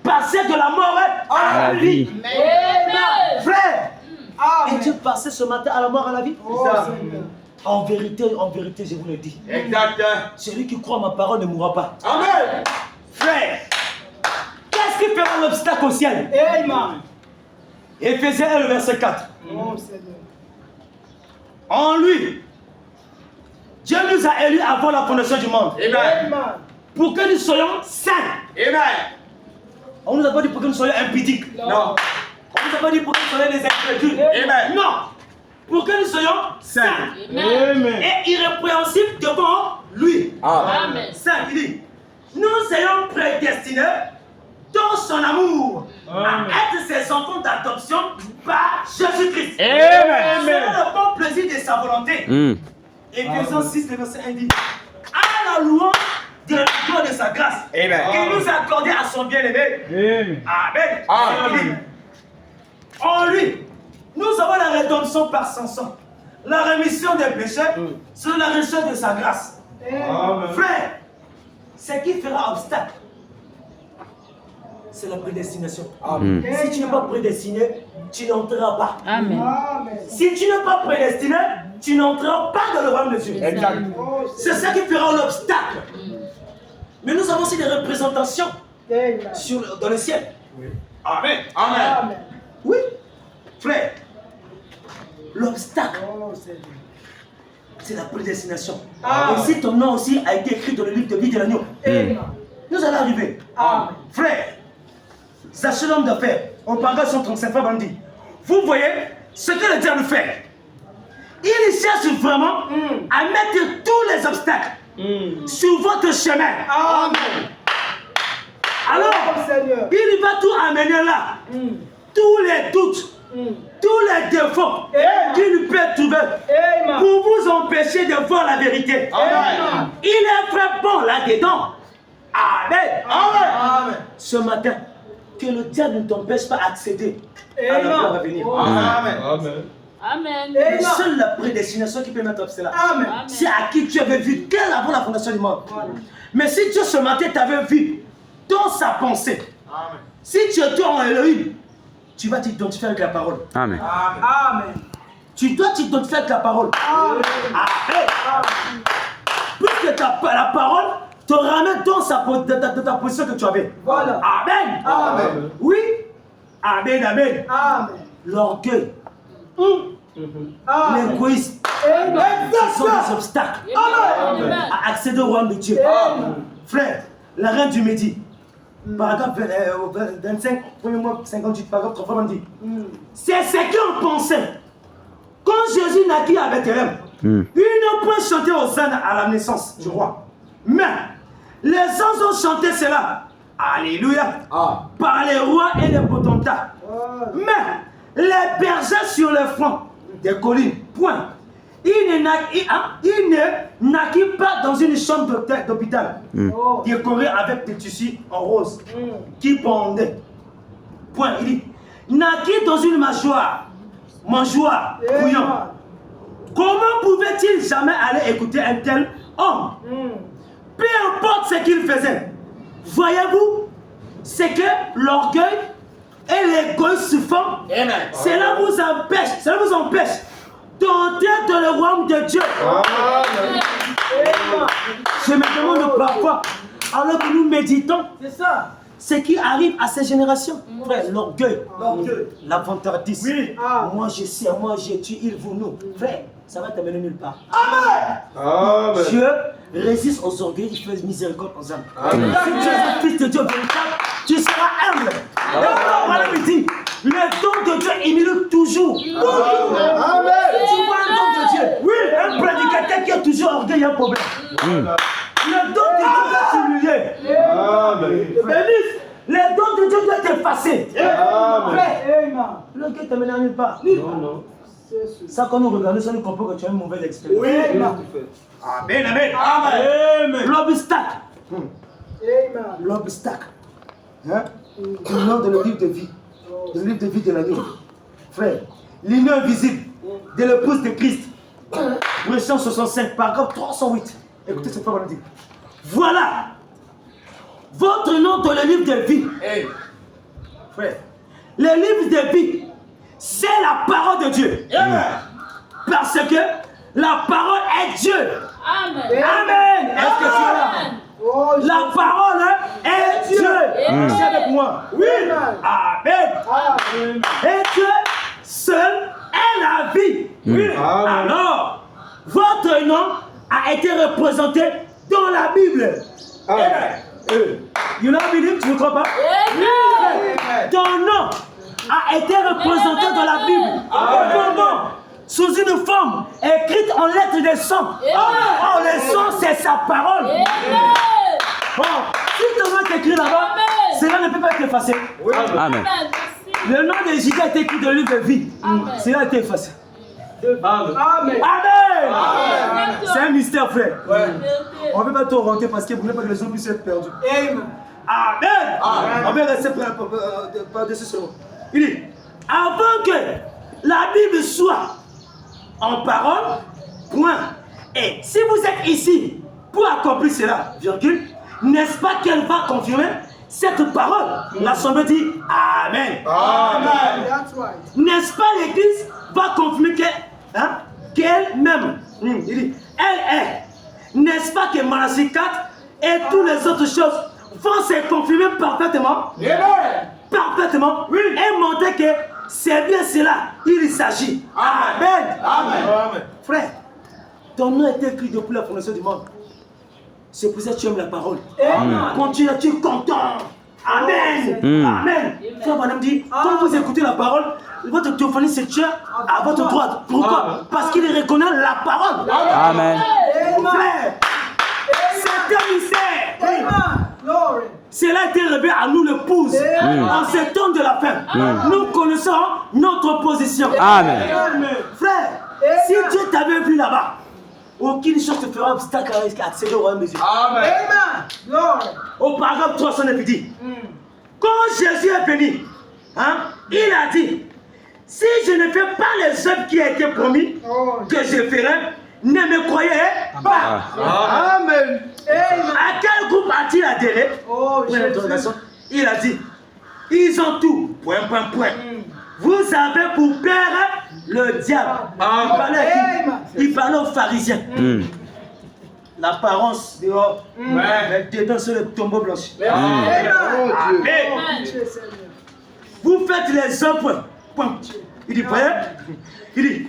passer de la mort à la vie. Amen. Frère, Amen. es-tu passé ce matin à la mort à la vie? Oh, Seigneur. En vérité, je vous le dis. Exact. Celui qui croit à ma parole ne mourra pas. Amen. Frère, qu'est-ce qui fera l'obstacle au ciel? Amen. Éphésiens 1, le verset 4. Oh, Seigneur. En lui, Dieu nous a élus avant la fondation du monde. Amen. Amen. Pour que nous soyons saints. Amen. On ne nous a pas dit pour que nous soyons impudiques. Non. On ne nous a pas dit pour que nous soyons des incrédules. Amen. Non. Pour que nous soyons saints. Amen. Et irrépréhensibles devant lui. Amen. Saint, il dit, nous soyons prédestinés dans son amour à être ses enfants d'adoption par Jésus-Christ. Amen. Selon le bon plaisir de sa volonté. Éphésiens 6, le verset 1 dit, à la louange de la gloire de sa grâce, Amen. qu'il nous a accordé à son bien-aimé. Amen. Amen. Il dit, en lui, nous avons la rédemption par son sang, la rémission des péchés, sur la richesse de sa grâce. Frère, ce qui fera obstacle, c'est la prédestination. Si tu n'es pas prédestiné, tu n'entreras pas. Amen. Amen. Si tu n'es pas prédestiné, tu n'entreras pas dans le royaume de Dieu. Exact. Oh, C'est ça qui fera l'obstacle. Mais nous avons aussi des représentations Amen. dans le ciel. Amen. Amen. Amen. Oui, frère. L'obstacle, Oh, Seigneur. c'est la prédestination. Amen. Et si ton nom aussi a été écrit dans le livre de vie de l'agneau, Amen. nous allons arriver. Amen. Frère, sachez l'homme d'affaires, en paragraphe 135 fois, on dit, vous voyez ce que le diable fait. Il cherche vraiment à mettre tous les obstacles sur votre chemin. Amen. Alors, Oh, Seigneur. il va tout amener là. Tous les doutes, tous les défauts qu'il peut trouver Amen. pour vous empêcher de voir la vérité. Amen. Il est très bon là-dedans. Amen. Amen. Ce matin, que le diable ne t'empêche pas d'accéder à la gloire à venir. Amen. Amen. C'est seule la prédestination qui peut mettre obstacle là. Amen. C'est à qui tu avais vu dès avant la fondation du monde. Mais si Dieu ce matin t'avait vu dans sa pensée, si tu es toi en Elohim, tu vas t'identifier avec la parole. Amen. Amen. Tu dois t'identifier avec la parole. Amen. Amen. Puisque la parole te ramène dans ta position que tu avais. Voilà. Amen. Amen. Oui. Amen, amen. Amen. L'orgueil, Amen. l'égoïsme, Amen. ce sont des obstacles Amen. à accéder au royaume de Dieu. Amen. Frère, la reine du Midi, paragraphe 25, premier mois 58, paragraphe 3 fois, on dit, c'est ce qu'on pensait. Quand Jésus naquit à Bethléem, il n'a point chanté aux ânes à la naissance du roi. Mais les anges ont chanté cela. Alléluia. Par les rois et les potentats. Mais les bergers sur les flancs des collines, point. Il ne naquit pas dans une chambre d'hôpital décorée avec des tissus en rose qui pendaient. Point. Il dit, naquit dans une mangeoire bouillante. Comment pouvait-il jamais aller écouter un tel homme? Peu importe ce qu'il faisait. Voyez-vous, c'est que l'orgueil et l'égoïsme font, cela vous empêche d'entrer dans le royaume de Dieu. Je me demande parfois, alors que nous méditons, C'est ça. ce qui arrive à ces générations. Frère, l'orgueil, la vantardise. Oui. Moi je sais, moi j'ai tué, il vous nous. Frère, ça va t'amener nulle part. Amen. Dieu résiste aux orgueils, il fait miséricorde aux âmes. Si tu es un fils de Dieu véritable, tu seras humble. Et voilà, il dit, le don de Dieu humilie toujours. Toujours. Amen. Tu vois un don de Dieu. Oui, un prédicateur qui est toujours orgueil, il y a un problème. Le don de Dieu doit s'humilier. Amen. Bénisse. Le don de Dieu doit t'effacer. Amen. Frère, l'orgueil t'amène à nulle part. Non. Ça, quand nous regardons, ça nous comprend que tu as une mauvaise expérience. Amen, amen. Amen. L'obstacle. Amen. L'obstacle. Hein? Du nom de le livre de vie. Le livre de vie de l'agneau. Frère, l'union invisible de l'épouse de Christ. Verset 65, paragraphe 308. Écoutez cette fois, on dit. Voilà votre nom dans le livre de vie. Frère, le livre de vie, c'est la parole de Dieu. Parce que la parole est Dieu. Amen. Amen. Est-ce que tu es là? Oh, La parole est Dieu. C'est avec moi. Oui. Amen. Amen. Et Dieu seul est la vie. Oui. Amen. Alors, votre nom a été représenté dans la Bible. Amen. You know Bible, tu ne crois pas? Amen. Ton nom a été représenté dans la Bible. Ton nom, sous une forme écrite en lettres de sang. Oh, le sang, c'est sa parole. Amen. Bon, si ton nom est écrit là-bas, cela ne peut pas être effacé. Amen. Le nom de Jésus a été écrit dans le livre de vie. Cela a été effacé. Amen. Amen. Amen. C'est un mystère, frère. Ouais. On ne peut pas tout rentrer parce que vous ne voulez pas que les hommes puissent être perdus. Amen. Amen. On va rester par-dessus ce mot. Il dit, avant que la Bible soit en parole, point. Et si vous êtes ici pour accomplir cela, virgule, n'est-ce pas qu'elle va confirmer cette parole? L'Assemblée dit Amen. Amen. That's right. N'est-ce pas l'Église va confirmer qu'elle-même, il dit, elle est. N'est-ce pas que Malachi 4 et toutes les autres choses vont se confirmer parfaitement? Parfaitement. Oui. Et montrer que c'est bien cela il s'agit. Amen. Amen. Frère, ton nom est écrit depuis la fondation du monde. C'est pour ça que tu aimes la parole. Quand tu es content. Amen. Amen. Frère Madame dit, quand vous écoutez la parole, votre théophanie se tient à votre droite. Pourquoi? Parce qu'il reconnaît la parole. Amen. Frère, c'est un mystère. Amen. Glory. Cela a été révélé à nous, l'épouse, en ce temps de la fin. Nous connaissons notre position. Amen. Frère, si Dieu t'avait vu là-bas, aucune chose te fera obstacle à accéder au royaume de Dieu. Amen. Amen. Glory. Au paragraphe 309, il dit, quand Jésus est venu, il a dit, si je ne fais pas les œuvres qui ont été promis, que je ferai, ne me croyez pas. Amen. Amen. À quel groupe a-t-il adhéré? Oh, Jésus. Il a dit, ils ont tout, point. Vous avez pour père le diable. Il parlait à qui? Il parlait aux pharisiens. L'apparence dehors, mais dedans c'est le tombeau blanchi. Amen. Amen. Vous faites les œuvres. Point. Il dit, frère, il dit,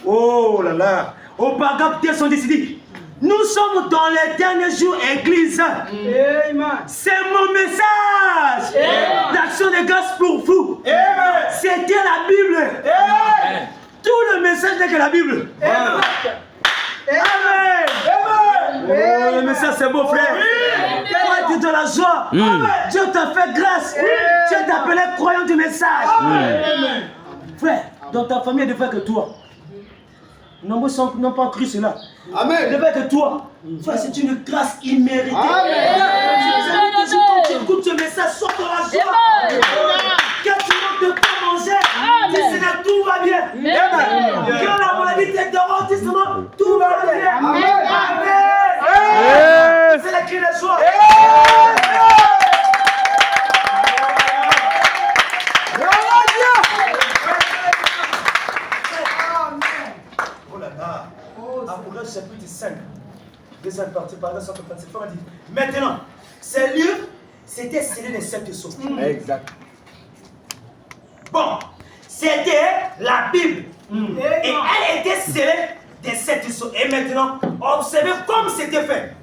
oh là là, au paragraphe 210, il dit, nous sommes dans les derniers jours, Église. Amen. C'est mon message d'action de grâce pour vous. C'était la Bible. Tout le message n'est que la Bible. Amen. Oh, le message c'est beau, frère. Toi, tu es dans la joie. Dieu t'a fait grâce. Dieu t'a appelé croyant du message. Frère, dans ta famille, il ne devait que toi. Nombreux n'ont pas cru cela. Amen. Il devait que toi. Frère, c'est une grâce imméritée. Amen. Quand tu écoutes ce message, sors dans la joie. Quand tu manques de quoi manger, dis Seigneur, tout va bien. Quand la maladie t'est dehors, dis Seigneur, tout va bien. Amen. C'est la clé de la joie. Oh là là. Apocalypse chapitre 5. Deuxième partie, paragraphe 137. Maintenant, ces livres, c'était scellé des sept sceaux. Exact. Bon, c'était la Bible. Et elle était scellée des sept sceaux. Et maintenant, observez comme c'était fait.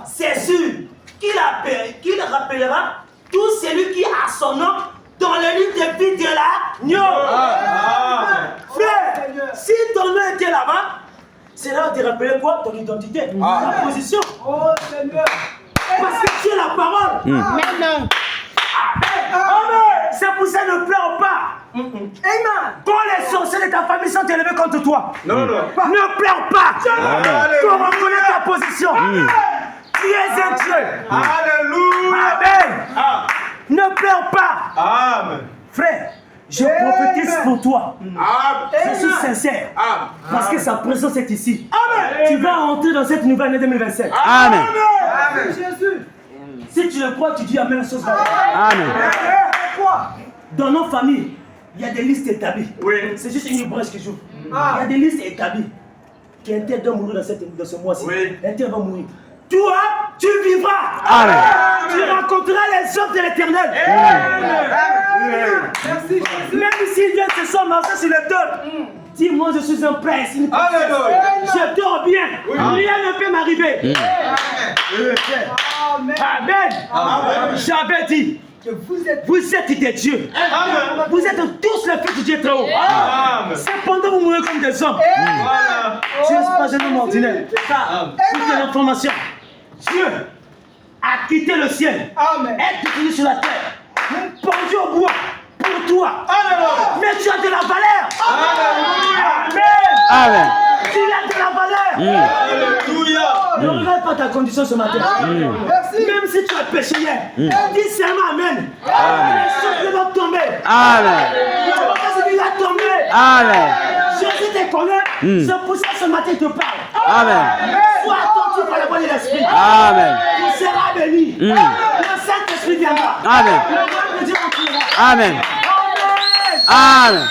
C'est sûr qu'il rappellera tout celui qui a son nom dans le livre de vie de l'agneau. Frère, si ton nom était là-bas, c'est là où tu rappelais quoi? Ton identité, ta position. Oh Seigneur. Parce que tu es la parole. Amen. C'est pour ça ne pleure pas. Amen. Quand les sorciers de ta famille sont élevés contre toi, Non. ne pleure pas. Pour reconnaître ta position. Tu es un Dieu. Alléluia. Amen. Ne pleure pas. Amen. Frère, je prophétise pour toi. Amen. Je suis sincère. Amen. Parce que sa présence est ici. Tu vas entrer dans cette nouvelle année 2027. Amen. Jésus. Si tu le crois, tu dis Amen, la chose va. Amen. Dans nos familles, il y a des listes établies. Oui. C'est juste une brèche qui joue. Ah. Il y a des listes établies. Qu'un tel doit mourir dans ce mois-ci. Oui. Un tel va mourir. Toi, tu vivras. Amen. Tu rencontreras les hommes de l'éternel. Merci, Jésus. Même s'ils viennent se sont marchés sur le dos. Dis-moi, je suis un prince. Une princesse. Alléluia. Je dors bien. Rien ne peut m'arriver. Amen. Amen. J'avais dit, Que vous êtes. vous êtes des dieux. Amen. Vous êtes tous les fils du Dieu très haut. Amen. Cependant, vous mourrez comme des hommes. Voilà. Tu n'es pas un homme ordinaire. Pour quelle information? Dieu a quitté le ciel. Amen. Est descendu sur la terre. Pendu au bois pour toi. Alléluia. Mais tu as de la valeur. Amen. Amen. Tu as de la valeur. Alléluia. Ne regarde pas ta condition ce matin. Merci. Même si tu as péché hier, dis seulement Amen. Les choses vont tomber. Amen. La promesse va tomber. Amen. Jésus te connaît. C'est pour ça que ce matin il te parle. Amen. Sois attentif à la voix de l'Esprit. Amen. Tu seras béni. Le Saint-Esprit viendra. Amen. Le roi de Dieu entrera. Amen. Amen. Amen.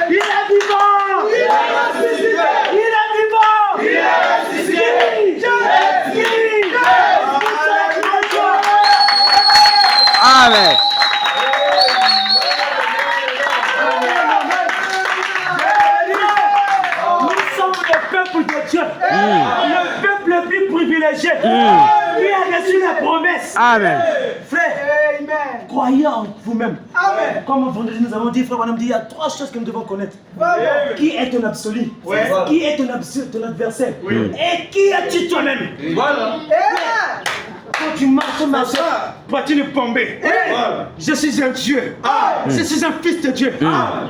Il est vivant. Il est vivant. Il est vivant. Amen. Nous sommes le peuple de Dieu. Le peuple le plus privilégié. Qui a reçu la promesse. Amen. Frère, Amen. croyez en vous-même. Amen. Comme vendredi nous avons dit, frère, on a dit, il y a 3 choses que nous devons connaître. Vraiment. Qui est ton absolu? Ouais. Qui est ton adversaire? Et qui es-tu toi-même? Voilà. Amen. Quand tu marches, poitrine bombée. Voilà. Je suis un Dieu. Je suis un fils de Dieu.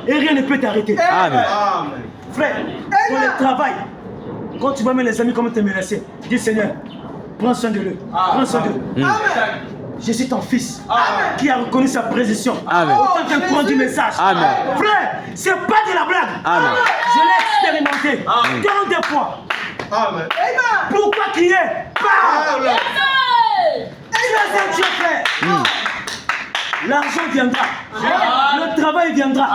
Et rien ne peut t'arrêter. Amen. Amen. Frère, dans le travail, quand tu vois même les amis comment te menacer, dis Seigneur, prends soin de eux. Prends soin d'eux. Amen. Je suis ton fils qui a reconnu sa position. Amen. Autant qu'un courant du message. Amen. Frère, c'est pas de la blague. Amen. Je l'ai expérimenté tant de fois. Amen. Amen. Pourquoi crier? Parle. Amen. Tu es un Dieu, frère. L'argent viendra. Le travail viendra.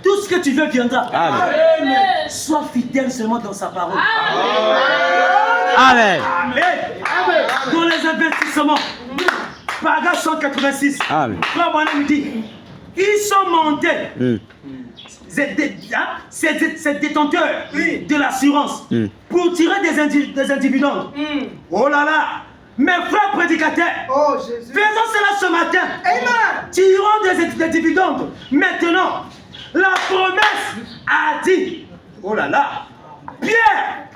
Tout ce que tu veux viendra. Amen. Sois fidèle seulement dans sa parole. Amen. Dans les investissements. Paragraphe 186. Amen. Frère Branham me dit, ils sont montés. C'est détenteurs de l'assurance pour tirer des individendes. Oh là là. Mes frères prédicateurs, Oh Jésus. faisons cela ce matin. Amen. Tirons des dividendes. Maintenant, la promesse a dit, oh là là, Pierre,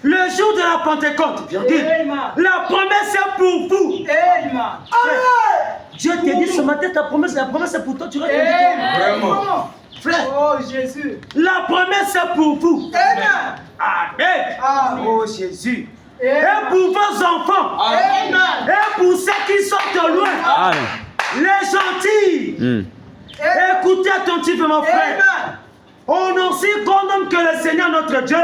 le jour de la Pentecôte, virgule, Amen. la promesse est pour vous. Amen. Dieu te dit ce matin, la promesse est pour toi, tu restes Amen. Vraiment. frère. Oh Jésus. La promesse est pour vous. Amen. Amen. Amen. Oh Jésus. Et Amen. pour vos enfants. Amen. Et pour ceux qui sont de loin. Amen. Les gentils. Écoutez attentivement, frère. Amen. On aussi condamne que le Seigneur notre Dieu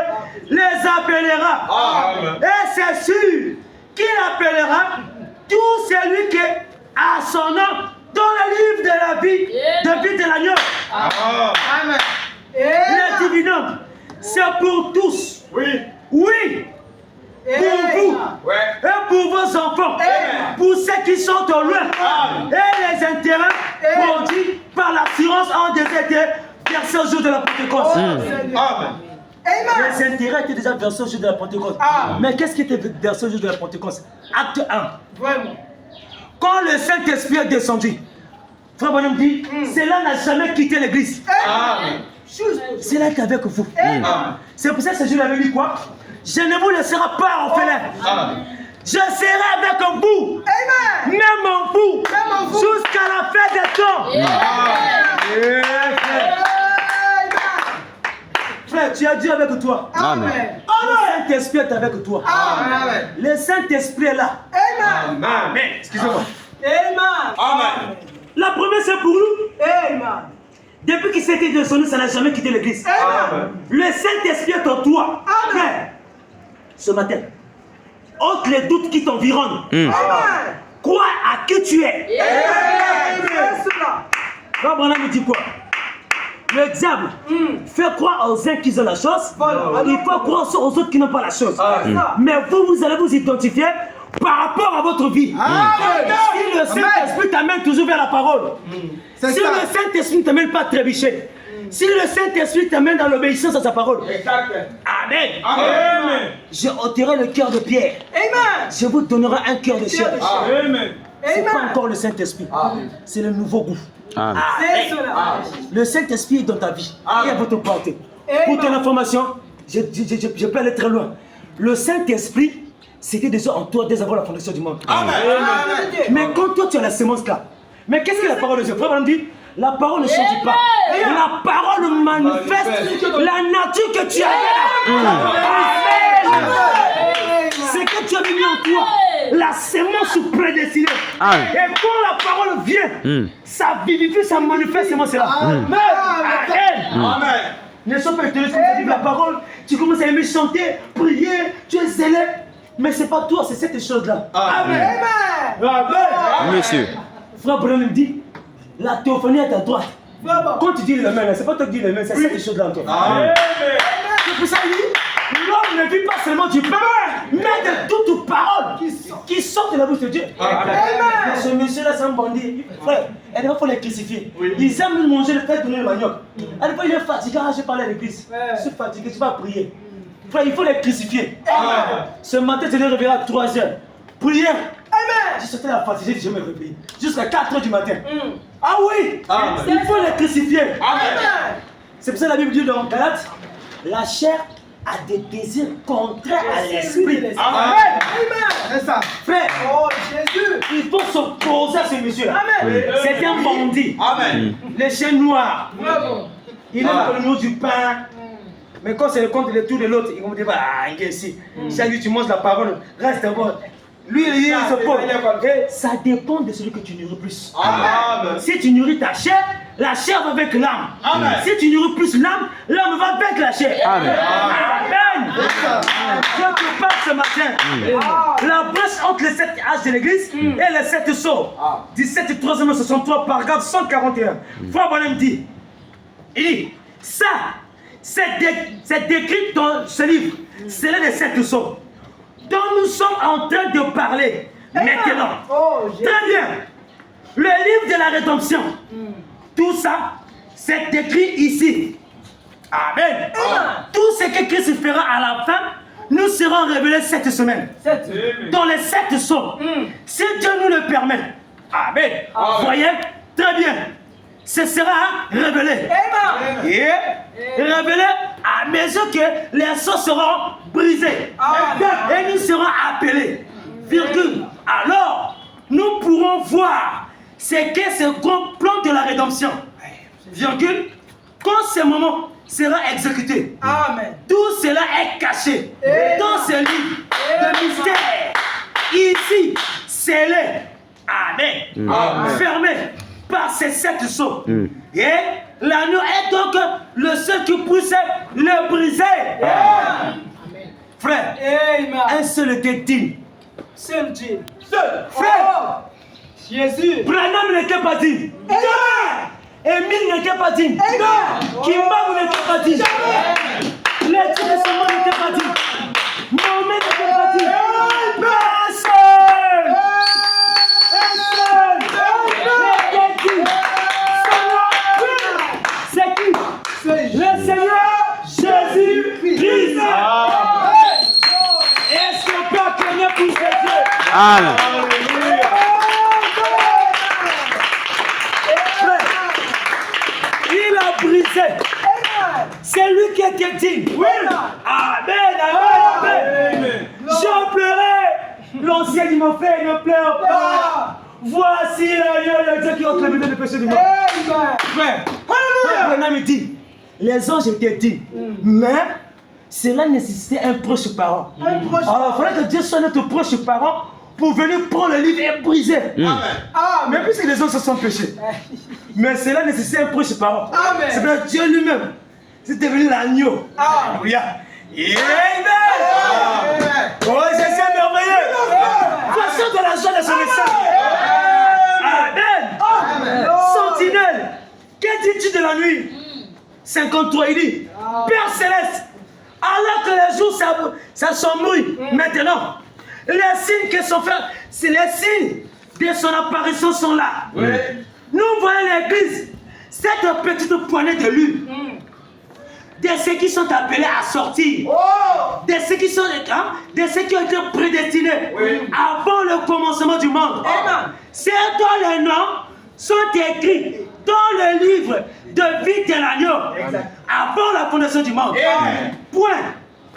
les appellera. Amen. Et c'est sûr qu'il appellera tout celui qui a son nom dans le livre de la vie, de l'agneau. Amen. Les dividendes, c'est pour tous. Oui. Oui, pour vous. Ouais. Et pour vos enfants, pour ceux qui sont au loin, et les intérêts produits par l'assurance ont déjà été versés au jour de la Pentecôte. Amen. Amen. Les intérêts étaient déjà versés au jour de la Pentecôte. Mais qu'est-ce qui était versé au jour de la Pentecôte? Acte 1. Vraiment. Quand le Saint-Esprit est descendu, Frère Bonhomme dit, cela n'a jamais quitté l'église. Amen. Cela est avec vous. Amen. C'est pour ça que ce jour avait dit quoi? Je ne vous laisserai pas orphelin. Amen. Je serai avec vous. Amen. Même en vous. Même en vous. Jusqu'à la fin des temps. Frère, tu as Dieu avec toi. Amen. Le Saint-Esprit est avec toi. Amen. Le Saint-Esprit est là. Amen. Amen. Excusez-moi. Amen. Amen. La promesse est pour nous. Amen. Depuis qu'il s'est été descendu, ça n'a jamais quitté l'église. Amen. Le Saint-Esprit est en toi. Amen. Frère, ce matin, ôte les doutes qui t'environnent. Amen. Crois à qui tu es. Frère Branham me dit quoi? Le diable fait croire aux uns qu'ils ont la chose, il faut croire aux autres qui n'ont pas la chose. Mais vous allez vous identifier par rapport à votre vie. Si le Saint-Esprit t'amène toujours vers la parole, si le Saint-Esprit ne t'amène pas à trébucher, si le Saint-Esprit t'amène dans l'obéissance à sa parole, Amen. Amen. Je ôterai le cœur de pierre. Amen. Je vous donnerai un cœur de chair. Amen. C'est pas encore le Saint-Esprit, c'est le nouveau goût. Amen. C'est cela. Le Saint-Esprit est dans ta vie et à votre portée. Pour ton information, je peux aller très loin. Le Saint-Esprit, c'était déjà en toi dès avant la fondation du monde. Amen. Mais quand toi tu as la sémence là, mais qu'est-ce que la parole de Dieu? Frère, on dit, la parole ne change pas. La parole manifeste la nature que tu as. Amen. C'est que tu as mis en toi la sémence prédestinée. Amen. Et quand la parole vient, ça vivifie, ça manifeste sémence là. Amen. Amen. Ne sois pas étonné quand tu lis la parole, tu commences à aimer chanter, prier, tu es zélé. Mais c'est pas toi, c'est cette chose-là. Amen. Amen. Monsieur. Frère Branham me dit, la théophanie est à ta droite. Quand tu dis les mains, c'est pas toi qui dis les mains, c'est cette chose-là en toi. Amen. C'est pour ça qu'il dit, l'homme ne vit pas seulement du pain, mais de toutes paroles qui sortent de la bouche de Dieu. Ce monsieur-là, c'est un bandit. Frère, et des fois, il faut les crucifier. Ils aiment manger le fait de donner le manioc. Et des fois, il est fatigué. Ah, j'ai parlé à l'église. Je suis fatigué, tu vas prier. Frère, il faut les crucifier. Ce matin, je les réveillerai à 3h. Prière. Je sortais la fatigue, je me réveille. Jusqu'à 4h du matin. Ah oui, il faut les crucifier. C'est pour ça que la Bible dit dans Galates, la chair a des désirs contraires à l'esprit. Amen. C'est ça. Frère, Oh Jésus. il faut s'opposer à ce monsieur. C'est un bandit. Amen. Les chiens noirs. Bravo. Il aime le nom du pain. Mais quand c'est le compte de tout de l'autre, ils vont dire, ah, il est ici. Chaque jour tu manges la parole, reste d'abord. Lui, il se pose. Et ça dépend de celui que tu nourris plus. Amen. Si tu nourris ta chair, la chair va avec l'âme. Amen. Si tu nourris plus l'âme, l'âme va avec la chair. Amen. Amen. Je te parle ce matin. La brèche entre les 7 âges de l'église et les 7 sceaux. 17 3e 63, paragraphe 141. Frère Branham dit, il dit, ça, c'est décrit dans ce livre. C'est l'un des 7 sceaux dont nous sommes en train de parler maintenant. Très bien. Le livre de la rédemption. Tout ça, c'est écrit ici. Amen. Tout ce que Christ fera à la fin, nous serons révélés cette semaine. Dans les 7 sceaux. Si Dieu nous le permet. Amen. Voyez, très bien. Ce sera révélé. Et révélé à mesure que les sceaux seront brisés. Et nous serons appelés. Virgule. Alors, nous pourrons voir ce qu'est ce grand plan de la rédemption. Virgule. Quand ce moment sera exécuté, tout cela est caché dans ce livre de mystère. Ici, scellé. Amen. Fermé par ces 7 sceaux. Et l'agneau est donc le seul qui puisse le briser. Frère, un seul était digne. Seul Dieu. Frère, Jésus. Branham n'était pas digne. Émile n'était pas digne. Kimbabu n'était pas digne. Les dieux de ce monde n'étaient pas dignes. Mohamed n'était pas digne. Personne. C'est qui? Le Seigneur Jésus-Christ. Est-ce qu'on peut acclamer pour ce Dieu? Amen. Il a brisé. C'est lui qui était digne. Amen. Je pleurais. L'ancien il m'a fait, ne pleure pas. Voici l'agneau de Dieu qui ôte le bébé de péché du monde. Frère, Branham me dit, les anges étaient dignes, mais cela nécessitait un proche parent. Alors il fallait que Dieu soit notre proche parent pour venir prendre le livre et briser. Mais puisque les anges se sont péchés, mais cela nécessitait un proche parent. C'est vrai, Dieu lui-même, c'est devenu l'agneau. Alléluia. Amen. Oh, c'est merveilleux. Façon de la joie de son message. plénitude de la nuit. 53, il dit, Père Céleste, alors que les jours s'assombrit, maintenant, les signes que sont faits, c'est les signes de son apparition sont là. Nous voyons l'église, cette petite poignée de lunes, de ceux qui sont appelés à sortir, de ceux qui sont, de ceux qui ont été prédestinés avant le commencement du monde. C'est dont les noms sont écrits dans le livre de vie de l'agneau avant la fondation du monde. Point.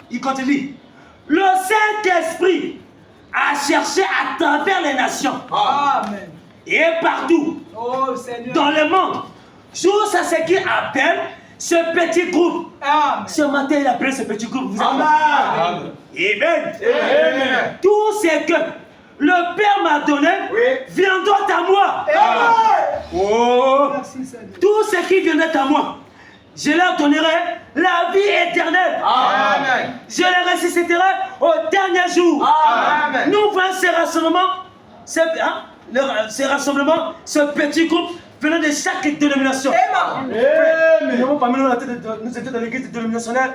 Il continue. Le Saint-Esprit a cherché à travers les nations et partout dans le monde jusqu'à ce qu'il appelle ce petit groupe. Ce matin, il appelle ce petit groupe. Vous Amen. Tout ce que le Père m'a donné viendra à moi. Tout ce qui viendrait à moi, je leur donnerai la vie éternelle. Je les ressusciterai au dernier jour. Nous voyons ces rassemblements, ce petit groupe venant de chaque dénomination. Nous avons parmi nous étions dans l'église dénominationnelle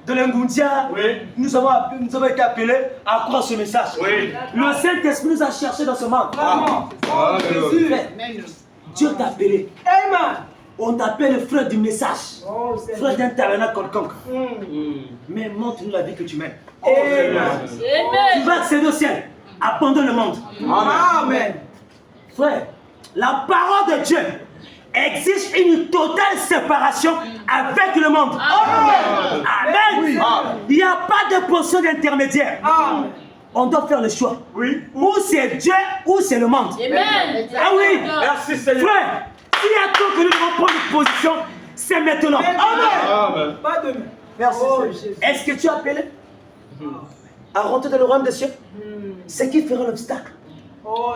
de l'Ngundia. Nous avons été appelés à croire ce message. Le Saint-Esprit nous a cherchés dans ce monde. Dieu t'a appelé. On t'appelle frère du message, frère d'un tabernacle quelconque. Mais montre-nous la vie que tu mènes. Tu vas accéder au ciel, abandonne le monde. Amen. Frère, la parole de Dieu exige une totale séparation avec le monde. Amen. Il n'y a pas de position d'intermédiaire. On doit faire le choix. Ou c'est Dieu ou c'est le monde. Amen. Ah oui. Merci Seigneur. Frère, s'il y a tant que nous devons prendre une position, c'est maintenant. Amen. Pas demain. Merci. Est-ce que tu es appelé à rentrer dans le royaume des cieux? Ce qui fera l'obstacle,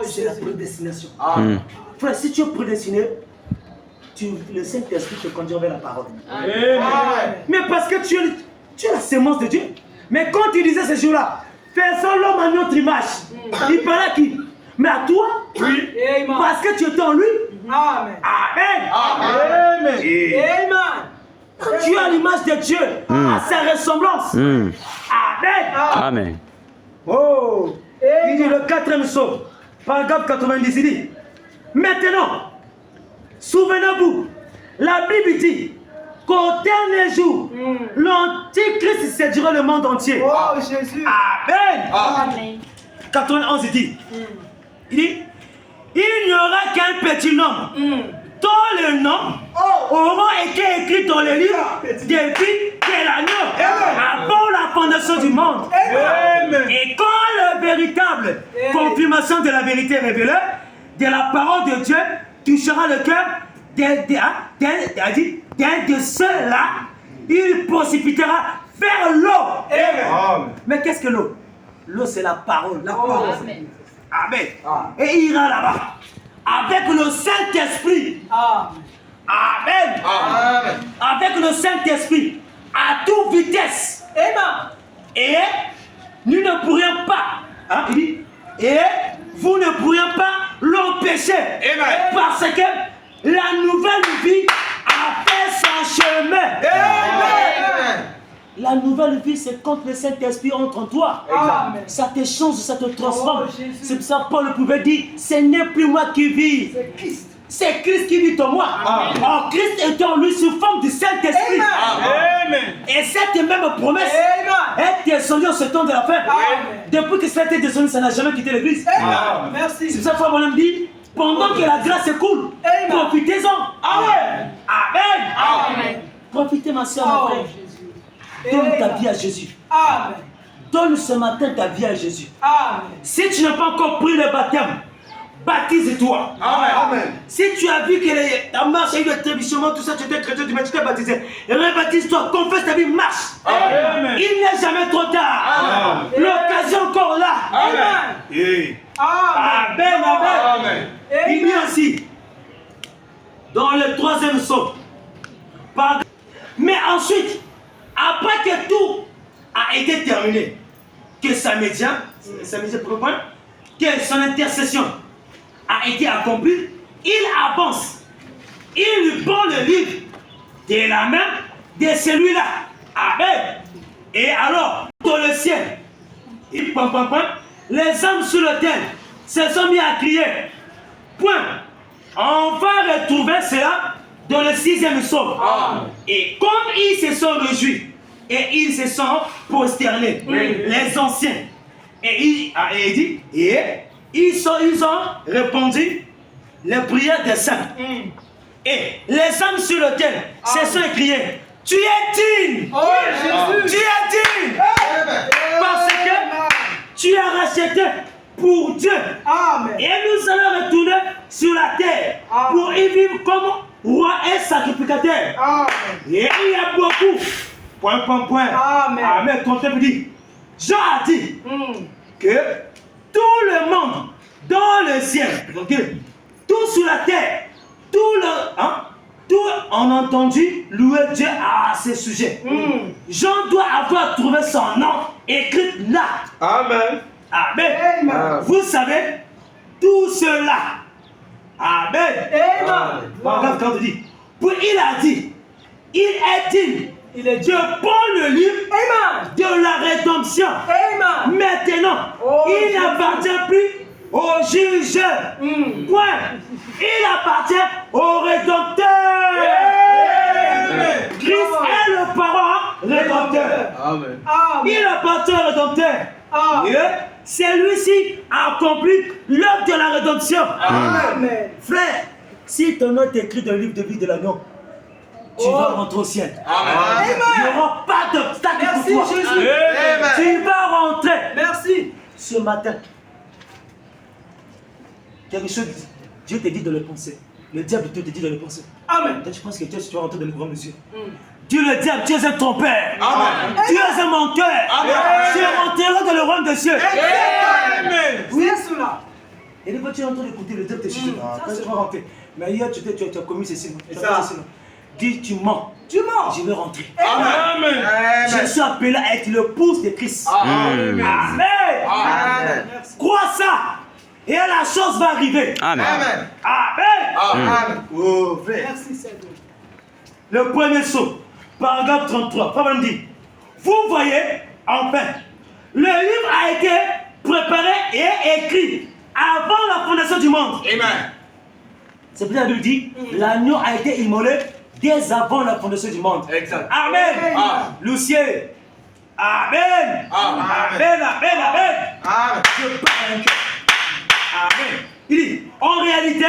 c'est la prédestination. Frère, si tu es prédestiné, le Saint-Esprit te conduira vers la parole. Mais parce que tu es la sémence de Dieu. Mais quand il disait ce jour-là, faisons l'homme à notre image, il parlait à qui? Mais à toi? Parce que tu es en lui. Amen. Amen. Tu as l'image de Dieu, à sa ressemblance. Amen. Oh, il dit le 4e psaume, paragraphe 90, il dit, maintenant, souvenez-vous, la Bible dit qu'au dernier jour, l'Antichrist séduira le monde entier. Oh Jésus. Amen. 91, il dit, il n'y aura qu'un petit nombre dont le nom aura été écrit dans le livre des vies de l'agneau avant la fondation du monde. Et quand la véritable confirmation de la vérité révélée de la parole de Dieu touchera le cœur d'un de ceux-là, il précipitera vers l'eau. Mais qu'est-ce que l'eau? L'eau, c'est la parole. Amen. Et il ira là-bas avec le Saint-Esprit. Amen. Avec le Saint-Esprit à toute vitesse. Et nous ne pourrions pas, il dit, et vous ne pourriez pas l'empêcher. Parce que la nouvelle vie a fait son chemin. La nouvelle vie, c'est quand le Saint-Esprit entre en toi. Ça te change, ça te transforme. C'est pour ça que Paul pouvait dire, ce n'est plus moi qui vis. C'est Christ qui vit en moi. En Christ est en lui sous forme du Saint-Esprit. Et cette même promesse est descendue en ce temps de la fin. Depuis que ça a été descendu, ça n'a jamais quitté l'église. Merci. C'est pour ça que mon homme dit, pendant que la grâce coule, profitez-en. Amen. Profitez, ma soeur, mon frère. Donne ta vie à Jésus. Donne ce matin ta vie à Jésus. Si tu n'as pas encore pris le baptême, baptise-toi. Si tu as vu que ta marche a eu le trébuchement, tout ça, tu étais chrétien, tu t'es baptisé. Rebaptise-toi, confesse ta vie, marche. Il n'est jamais trop tard. L'occasion encore là. Amen. Il dit ainsi, dans le 3e psaume, mais ensuite, après que tout a été terminé, que sa médiane, que son intercession a été accomplie, il avance il lui prend le livre de la main de celui-là. Amen. Et alors, dans le ciel, il point. Les hommes sur le terre se sont mis à crier. Point. On va retrouver cela dans le 6e psaume. Et comme ils se sont réjouis et ils se sont prosternés, les anciens, et ils ont répondu les prières des saints. Et les hommes sur le terre se sont écriés. Tu es digne! Oh, Jésus! Tu es digne! Parce que tu as racheté pour Dieu. Amen. Et nous allons retourner sur la terre pour y vivre comme roi et sacrificateur. Amen. Et il y a beaucoup. Point. Amen. Amen. Ton texte dit, Jean a dit que tout le monde dans le ciel, tout sur la terre, tout ont entendu louer Dieu à ce sujet. Jean doit avoir trouvé son nom écrit là. Amen. Amen. Amen. Vous savez, tout cela. Amen. Amen. Paragraphe 40 dit, puis il a dit, il est digne. Il est Je prends le livre Amen. de la rédemption. Amen. Maintenant, Oh, il n'appartient plus au juge. Point. Il appartient au rédempteur. Amen. Christ est le parent rédempteur. Amen. Amen. Il appartient au rédempteur. Et celui-ci a accompli l'œuvre de la rédemption. Amen. Frère, si ton nom est écrit dans le livre de vie de l'agneau, tu vas rentrer au ciel. Amen. Il n'y aura pas d'obstacle Merci pour toi. Jésus. Tu vas rentrer. Merci. Ce matin, quelque chose, Dieu te dit de le penser. Le diable te dit de le penser. Amen. Toi, tu penses que tu vas rentrer dans le grand monsieur. Dis le diable, tu es un trompeur. Amen. Tu es un menteur. Amen. Tu rentreras dans le royaume des cieux. Amen. C'est cela. Et des fois, tu es en train d'écouter, le diable te dit, quand tu vas rentrer. Mais hier, tu as commis ceci. Tu as fait ceci. Dis, tu mens. Tu mens. Je vais rentrer. Amen. Je suis appelé à être le pouce de Christ. Amen. Amen. Amen. Merci. Crois ça. Et la chose va arriver. Amen. Amen. Amen. Oh, frère. Merci Seigneur. Le premier saut, paragraphe 33. Frère dit, vous voyez, enfin, le livre a été préparé et écrit avant la fondation du monde. Amen. C'est pour ça que la Bible dit, l'agneau a été immolé dès avant la fondation du monde. Exact. Amen. Amen. Lucien. Amen. Amen. Amen. Amen. Amen. Je parle un cœur. Amen. Il dit, en réalité,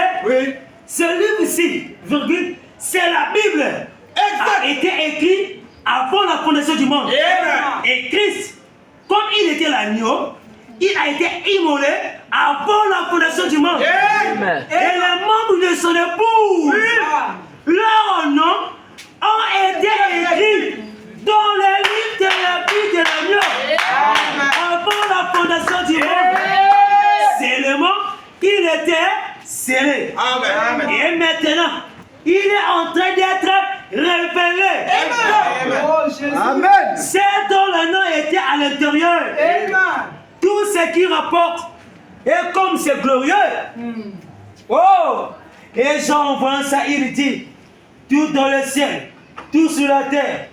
ce livre-ci, virgule, c'est la Bible. A été écrit avant la fondation du monde. Amen. Et Christ, comme il était l'agneau, il a été immolé avant la fondation du monde. Amen. Et les membres de son épouse, leurs noms ont été écrits dans le livre de la vie de l'agneau avant la fondation du monde. Seulement, il était scellé. Amen. Et maintenant, il est en train d'être révélé. Oh Jésus. Amen. C'est dont le nom était à l'intérieur. Amen. Tout ce qui rapporte. Et comme c'est glorieux. Oh! Et Jean en voyant ça, il dit, tout dans le ciel, tout sur la terre,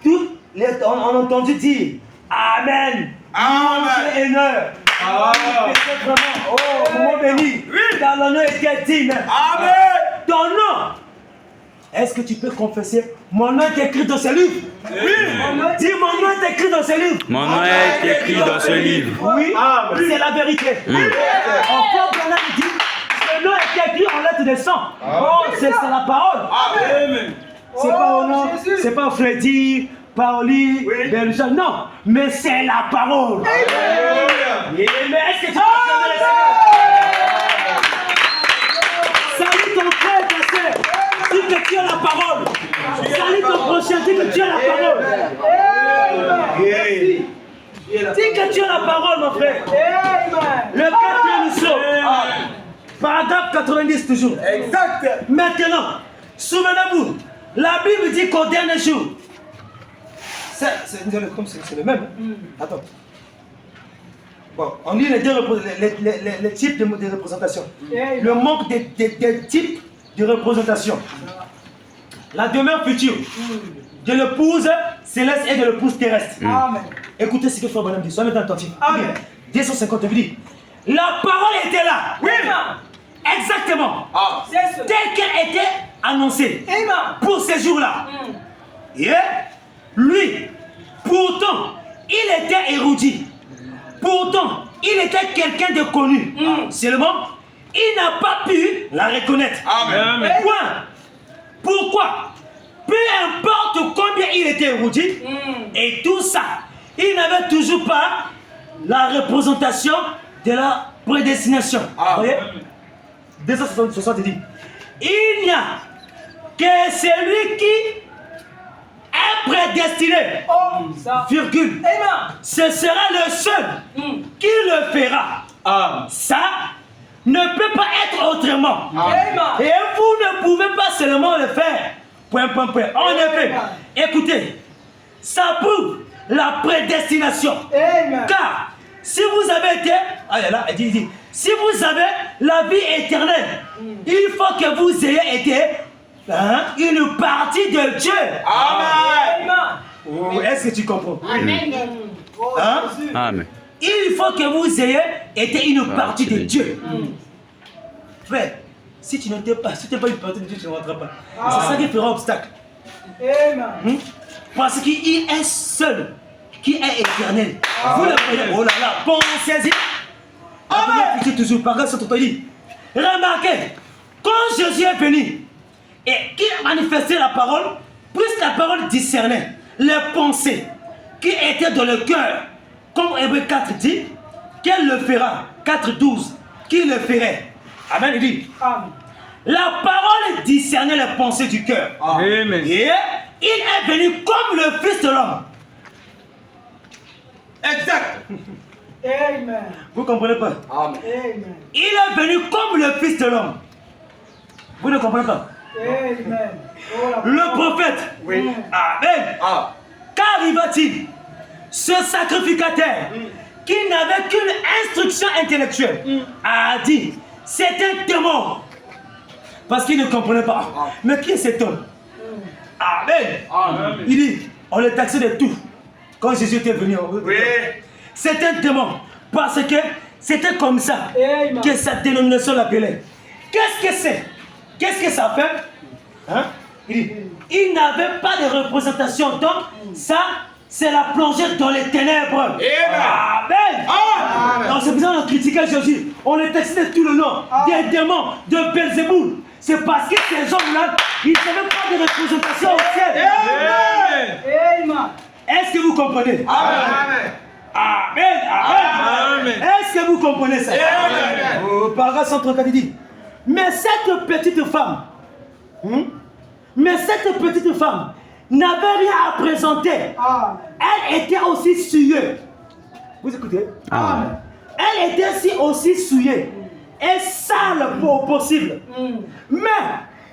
on a entendu dire, Amen. Amen. Et honneur. Et c'est vraiment, oh, moment béni. Car le nom était digne. Amen. Ton nom. Est-ce que tu peux confesser? Mon nom est écrit dans ce livre. Oui. Dis, mon nom est écrit dans ce livre. Mon nom est écrit dans ce livre. Oui, c'est la vérité. Encore Bernard dit, le nom est écrit en lettres de sang. Oh, c'est la parole. Amen. C'est pas au nom, Jésus. c'est pas Freddy, Paoli, Belgian, non, mais c'est la parole. Alléluia. Mais est-ce que tu peux acclamer le Seigneur? Salut ton frère, ta soeur. Dis que tu as la parole. Salut ton prochain, dis que tu as la parole. Amen. Dis que tu as la parole, mon frère. Amen. Le quatrième saut. Paragraphe 90 toujours. Exact. Maintenant, souvenez-vous, la Bible dit qu'au dernier jour, c'est le même. Attends. Bon, on lit les types de représentation. Le manque des types de représentation. la demeure future de l'épouse céleste et de l'épouse terrestre. Amen. Écoutez ce que Frère Branham dit, soyez maintenant attentifs. Amen. 250, il dit, la parole était là. Oui. Exactement. C'est ce. Telle qu'elle était annoncée Amen. pour ces jours-là. Et lui, pourtant, il était érudit. Pourtant, il était quelqu'un de connu. Seulement, il n'a pas pu la reconnaître. Amen. Point. Pourquoi? Peu importe combien il était érudit, et tout ça, il n'avait toujours pas la représentation de la prédestination. Vous voyez? 260 dit, il n'y a que celui qui est prédestiné, Oh, ça. virgule, Amen. ce sera le seul qui le fera. Ça ne peut pas être autrement. Amen. Et vous ne pouvez pas seulement le faire. Point. En effet, écoutez, ça prouve la prédestination. Amen. Car si vous avez été, elle dit, si vous avez la vie éternelle, il faut que vous ayez été une partie de Dieu. Amen. Amen. Est-ce que tu comprends? Amen. Oh, Hein? Jésus. Amen. Il faut que vous ayez été une partie de Dieu. Frère, si tu n'étais pas, si tu n'es pas une partie de Dieu, tu ne rentreras pas. C'est ça qui fera obstacle. Amen. Parce qu'il est seul qui est éternel. Vous le voyez, oh là là, pensez-y. Amen. Toujours, par grâce, sur ton dit. Remarquez, quand Jésus est venu et qu'il a manifesté la parole, puisque la parole discernait les pensées qui étaient dans le cœur, comme Hébreux 4 dit, qu'elle le fera. 4.12, qui le ferait. Amen, il dit. Amen. La parole discernait les pensées du cœur. Amen. Et il est venu comme le Fils de l'homme. Exact. Amen. Vous comprenez pas? Amen. Amen. Il est venu comme le Fils de l'homme. Vous ne comprenez pas? Amen. Oh, la Le prophète. Oui. Amen. Ah. Qu'arriva-t-il? Ce sacrificateur qui n'avait qu'une instruction intellectuelle a dit, c'est un démon. Parce qu'il ne comprenait pas. Mais qui est cet homme? Amen. Amen. Il dit, on le taxait de tout. Quand Jésus était venu, Oui. c'est un démon. Parce que c'était comme ça Amen. que sa dénomination l'appelait. Qu'est-ce que c'est? Qu'est-ce que ça fait? Hein? Il dit, il n'avait pas de représentation. Donc, ça, c'est la plongée dans les ténèbres. Amen. Amen. Donc, c'est pour ça qu'on critiquait Jésus. On le taxait de tout le nom. Des démons, de Belzéboul. C'est parce que ces gens-là, ils n'avaient pas de représentation au ciel. Amen. Amen. Est-ce que vous comprenez? Amen. Amen. Amen. Amen. Est-ce que vous comprenez ça? Amen. Paragraphe 134 dit, mais cette petite femme, n'avait rien à présenter. Amen. Elle était aussi souillée. Vous écoutez? Amen. Elle était aussi souillée et sale pour possible. Mais,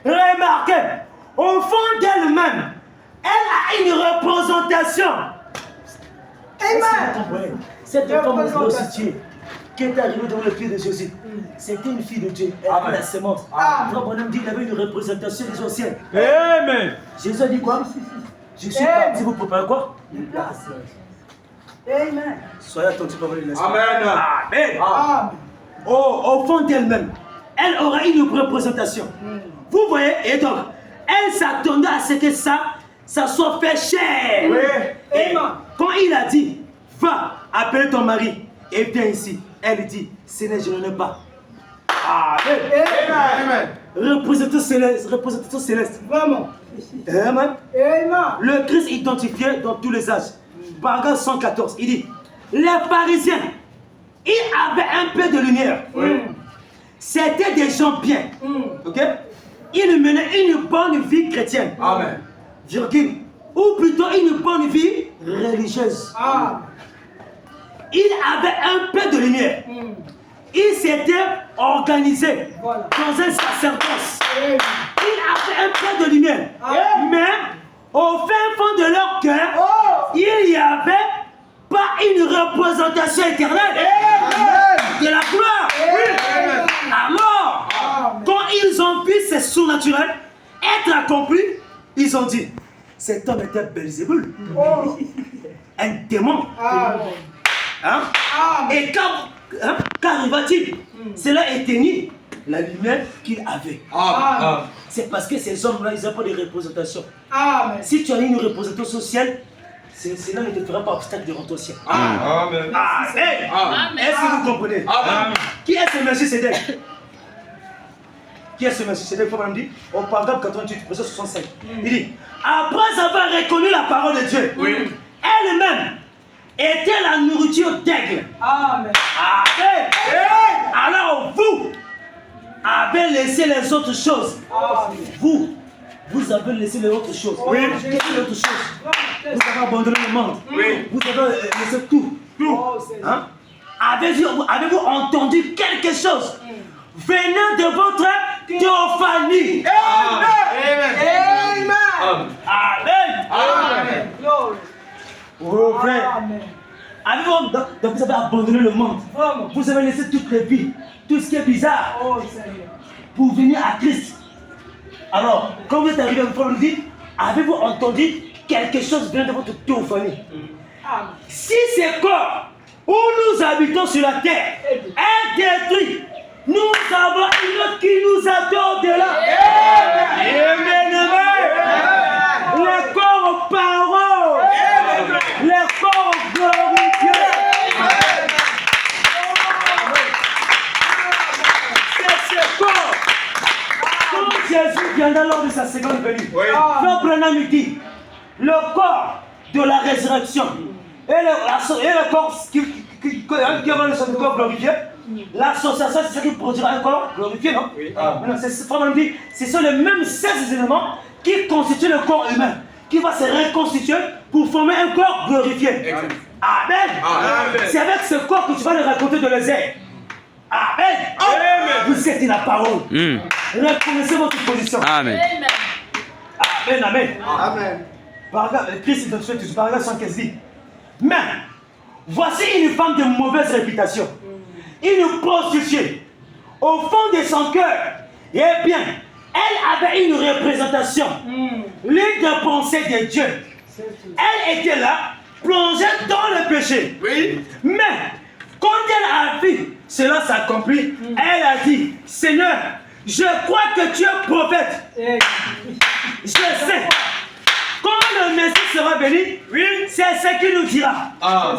remarquez, au fond d'elle-même, elle a une représentation. Amen. Cette femme prostituée qui est arrivée dans le pied de Jésus, c'était une fille de Dieu. Elle avait la sémence. Frère Branham dit qu'il avait une représentation des anciens. Amen. Jésus a dit quoi? Je suis parti vous préparer quoi? Une place. Amen. Soyez attentifs à votre l'esprit. Amen. Amen. Amen. Au fond d'elle-même, elle aura une représentation. Vous voyez, et donc, elle s'attendait à ce que ça soit fait cher. Oui. Et Amen. quand il a dit, va, appelle ton mari et viens ici, elle dit, Seigneur, je n'en ai pas. Amen. Amen. Représentation céleste. Vraiment. Amen. Amen. Le Christ identifié dans tous les âges. Paragraphe 114, il dit, les pharisiens, ils avaient un peu de lumière. C'était des gens bien. Ok? Ils menaient une bonne vie chrétienne. Amen. Virgule. Ou plutôt une bonne vie religieuse. Amen. Ils avaient un peu de lumière. Ils s'étaient organisés Voilà. dans un sacerdoce. Amen. Ils avaient un peu de lumière. Mais au fin fond de leur cœur, Oh. il n'y avait pas une représentation éternelle de la gloire. Alors, quand ils ont vu ce surnaturel être accompli, dit, cet homme était Belzébul, Oh. un démon. Amen. Hein? Amen. Et qu'arriva-t-il? Cela éteignit la lumière qu'il avait. Amen. C'est parce que ces hommes-là, ils n'ont pas de représentation. Amen. Si tu as une représentation sociale, cela ne te fera pas obstacle devant ton ciel. Amen. Amen. Est-ce que vous comprenez? Amen. Qui est ce monsieur Sédèque? Qui est ce monsieur Sédèque? Il faut me dire, au paragraphe 88, verset 65. Il dit, après avoir reconnu la parole de Dieu, elle-même était la nourriture d'aigle. Amen. Amen. Alors vous avez laissé les autres choses. Amen. Vous avez laissé les autres choses. Oui. Quelle est l'autre chose? Vous avez abandonné le monde. Oui. Vous avez laissé tout. Oh, Seigneur. Hein? Avez-vous entendu quelque chose venant de votre théophanie? Amen. Amen. Amen. Glory. Oh frère, Amen. donc vous avez abandonné le monde. Vraiment. Vous avez laissé toutes les vies, tout ce qui est bizarre, Oh, Seigneur. pour venir à Christ. Alors, quand vous êtes arrivé, vous me dire, avez-vous entendu quelque chose venant de votre théophanie? Amen. Si ce corps où nous habitons sur la terre est détruit, nous avons une autre qui nous attend au-delà. Amen. Les corps aux paroles, les corps glorifiés. C'est ce corps. Quand Jésus viendra lors de sa seconde venue, Frère Branham dit, le corps de la résurrection et le corps qui aura le corps glorifié, l'association c'est ce qui produira un corps glorifié, non? Non, Frère Branham dit, ce sont les mêmes 16 éléments qui constituent le corps humain, qui va se reconstituer pour former un corps glorifié. Amen. C'est avec ce corps que tu vas le raconter de l'Ézère. Amen. Vous êtes la parole. Reconnaissez votre position. Amen. Amen. Amen. Christ est dans ce paragraphe 115 dit, mais voici une femme de mauvaise réputation, une prostituée, au fond de son cœur. Eh bien, elle avait une représentation, l'une des pensées de Dieu. Elle était là, plongée dans le péché. Mais quand elle a vu cela s'accomplir, elle a dit, Seigneur, je crois que tu es prophète. Je sais. Quand le Messie sera béni, c'est ce qu'il nous dira.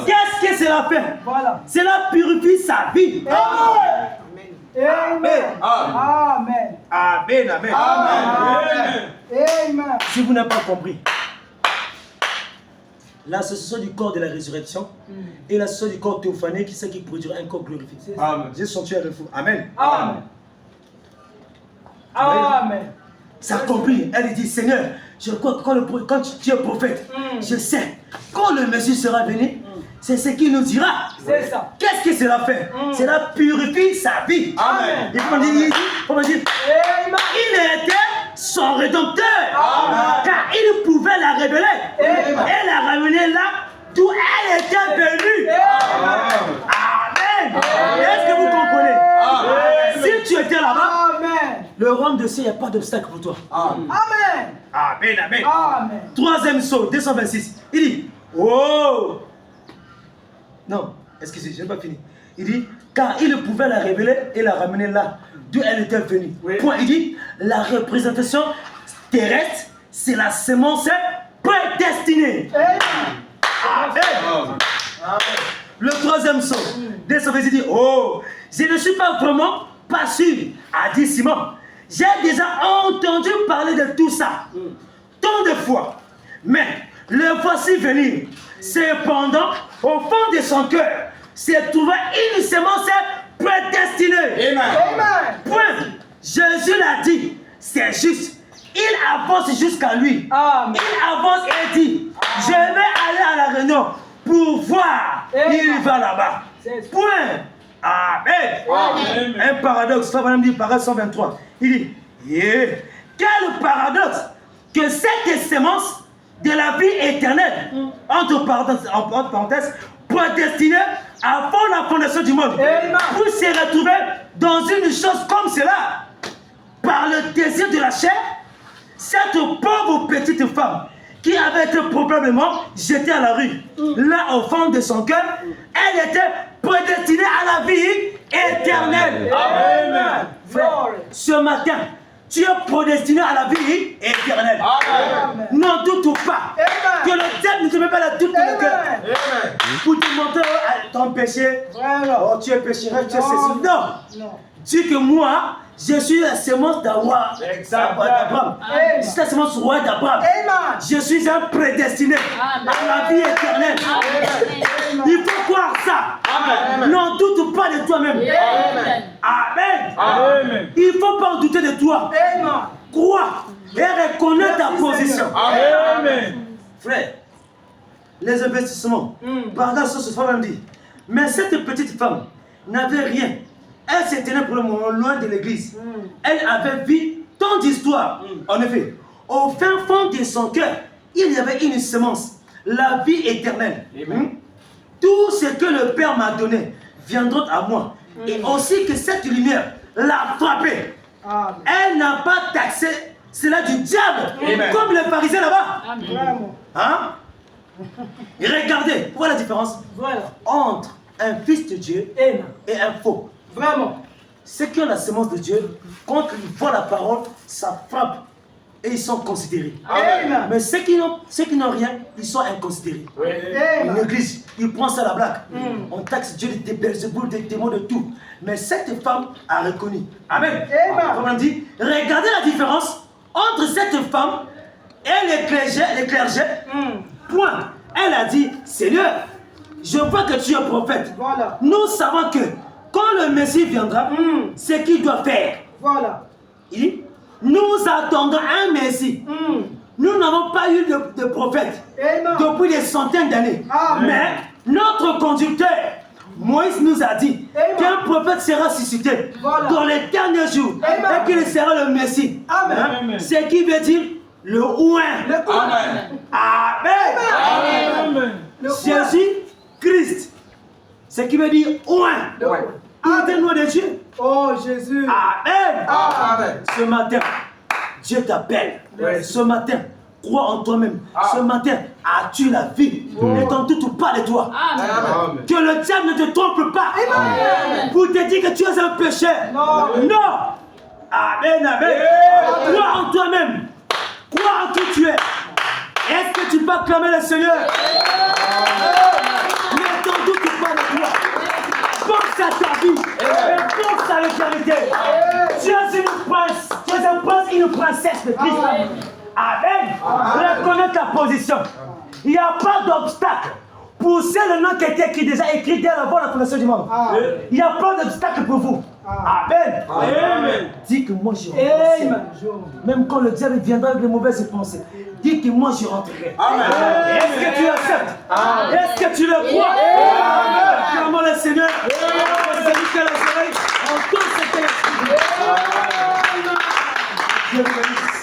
Qu'est-ce que cela fait? Voilà. Cela purifie sa vie. Amen. Amen. Amen. Amen. Si vous n'avez pas compris, l'association du corps de la résurrection et l'association du corps théophanique, c'est qui produira un corps glorifié. Jésus son Dieu est fou. Amen. Amen. Amen. Ça a compris. Elle dit, Seigneur, je crois que quand tu es prophète, je sais, quand le Messie sera venu, c'est ce qu'il nous dira. C'est ça. Qu'est-ce que cela fait? Cela purifie sa vie. Amen. Il faut me dire, Amen. il était son rédempteur. Car il pouvait la révéler. Et la ramener là d'où elle était venue. Amen. Est-ce que vous comprenez? Si tu étais là-bas, Amen. le royaume de Dieu, il n'y a pas d'obstacle pour toi. Amen. Amen. Amen. Amen. Troisième saut, 226. Il dit, oh! Non, excusez, je n'ai pas fini. Il dit, car il pouvait la révéler et la ramener là d'où elle était venue. Point. Il dit, la représentation terrestre, c'est la semence prédestinée. Amen. Le troisième saut, 226 dit, oh, je ne suis pas vraiment pas sûr, a dit Simon. J'ai déjà entendu parler de tout ça, tant de fois. Mais le voici venir. Cependant, au fond de son cœur, s'est trouvé une semence prédestinée. Amen. Point. Jésus l'a dit, c'est juste. Il avance jusqu'à lui. Amen. Il avance et dit, je vais aller à la réunion pour voir. Il va là-bas. Point. Amen. Un paradoxe. Frère Branham dit, paragraphe 123. Il dit, quel paradoxe que cette semence de la vie éternelle, entre parenthèses, prédestinée avant la fondation du monde, pour se retrouver dans une chose comme cela, par le désir de la chair, cette pauvre petite femme qui avait été probablement jetée à la rue, là au fond de son cœur, elle était prédestinée à la vie éternelle. Amen. Frère, ce matin, tu es prédestiné à la vie éternelle. Amen. N'en doute pas Amen. que le diable ne te met pas la doute dans le cœur Amen. pour te montrer ton péché. Vraiment. Oh, tu es pécheresse, tu es ceci. Non. Non. Dis que moi, je suis la sémence d'Abraham. Exactement. Je suis la sémence roi d'Abraham. Amen. Je suis un prédestiné à la vie éternelle. Il faut croire ça. Amen. N'en doute pas de toi-même. Amen. Amen. Amen. Il ne faut pas en douter de toi. Amen. Crois et reconnais ta Merci, position. Amen. Frère, les investissements. Par exemple, ce femme dit, mais cette petite femme n'avait rien. Elle se tenait pour le moment loin de l'église. Elle avait vu tant d'histoires. En effet, au fin fond de son cœur, il y avait une semence, la vie éternelle. Tout ce que le Père m'a donné viendra à moi. Et aussi que cette lumière l'a frappée. Amen. Elle n'a pas taxé cela du diable, Amen. comme les pharisiens là-bas. Vraiment. Hein? Et regardez, voilà la différence Voilà. entre un fils de Dieu Amen. et un faux. Vraiment. Ceux qui ont la semence de Dieu, quand ils voient la parole, ça frappe et ils sont considérés. Amen. Mais ceux qui n'ont rien, ils sont inconsidérés. Une Amen. église, ils prennent ça à la blague. On taxe Dieu des Belzéboul, des démons, de tout. Mais cette femme a reconnu. Amen. Amen. Comme on dit, regardez la différence entre cette femme et les clergés. Point. Elle a dit, Seigneur, je vois que tu es prophète. Voilà. Nous savons que quand le Messie viendra, ce qu'il doit faire. Voilà. Il dit, nous attendons un Messie. Nous n'avons pas eu de prophète Amen. depuis des centaines d'années. Amen. Mais notre conducteur, Moïse nous a dit Amen. qu'un prophète sera suscité Voilà. dans les derniers jours Amen. et qu'il sera le Messie. Amen. Amen. Ce qui veut dire le oint. Le coin. Amen. Amen. Amen. Le coin. Jésus-Christ. Ce qui veut dire oint. Le coin. Il est le nom de Dieu. Oh Jésus. Amen. Amen. Ce matin, Dieu t'appelle. Ce matin, crois en toi-même. Ce matin, as-tu la vie? Ne t'en doute pas de toi. Amen. Que le diable ne te trompe pas. Amen. Pour te dire que tu es un pécheur. Non. Non. Amen, amen. Crois en toi-même. Crois en qui tu es. Est-ce que tu peux acclamer le Seigneur? Ne t'en doute pas de toi. Pense à ta vie. Et pense à l'éternité. Tu es une prince. Tu es un prince et une princesse de Christ. Amen. Reconnais ta position. Il n'y a pas d'obstacle. Poussez le nom qui était écrit déjà écrit dès avant la fondation du monde. Il n'y a pas d'obstacle pour vous. Amen. Amen. Dis que moi je rentrerai. Amen. Même quand le diable viendra avec les mauvaises pensées. Dis que moi je rentrerai. Amen. Est-ce que tu acceptes? Est-ce que tu le crois? Acclamons le Seigneur. Celui qui a les oreilles, entend ce qu'il a. Dieu vous bénisse.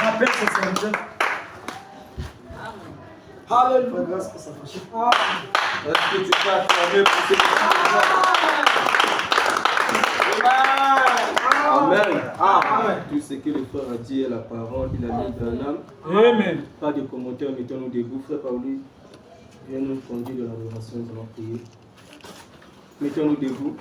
Rappelle ce Seigneur. Alléluia. Grâce pour sa fâche. Est-ce que tu peux acclamer pour ces Amen. Amen. Tout ce que le frère a dit est la parole, il a mis d'un âme. Amen. Pas de commentaires, mettons-nous debout. Frère Pauli, viens nous conduire de l'adoration, nous allons prier. Mettons-nous debout.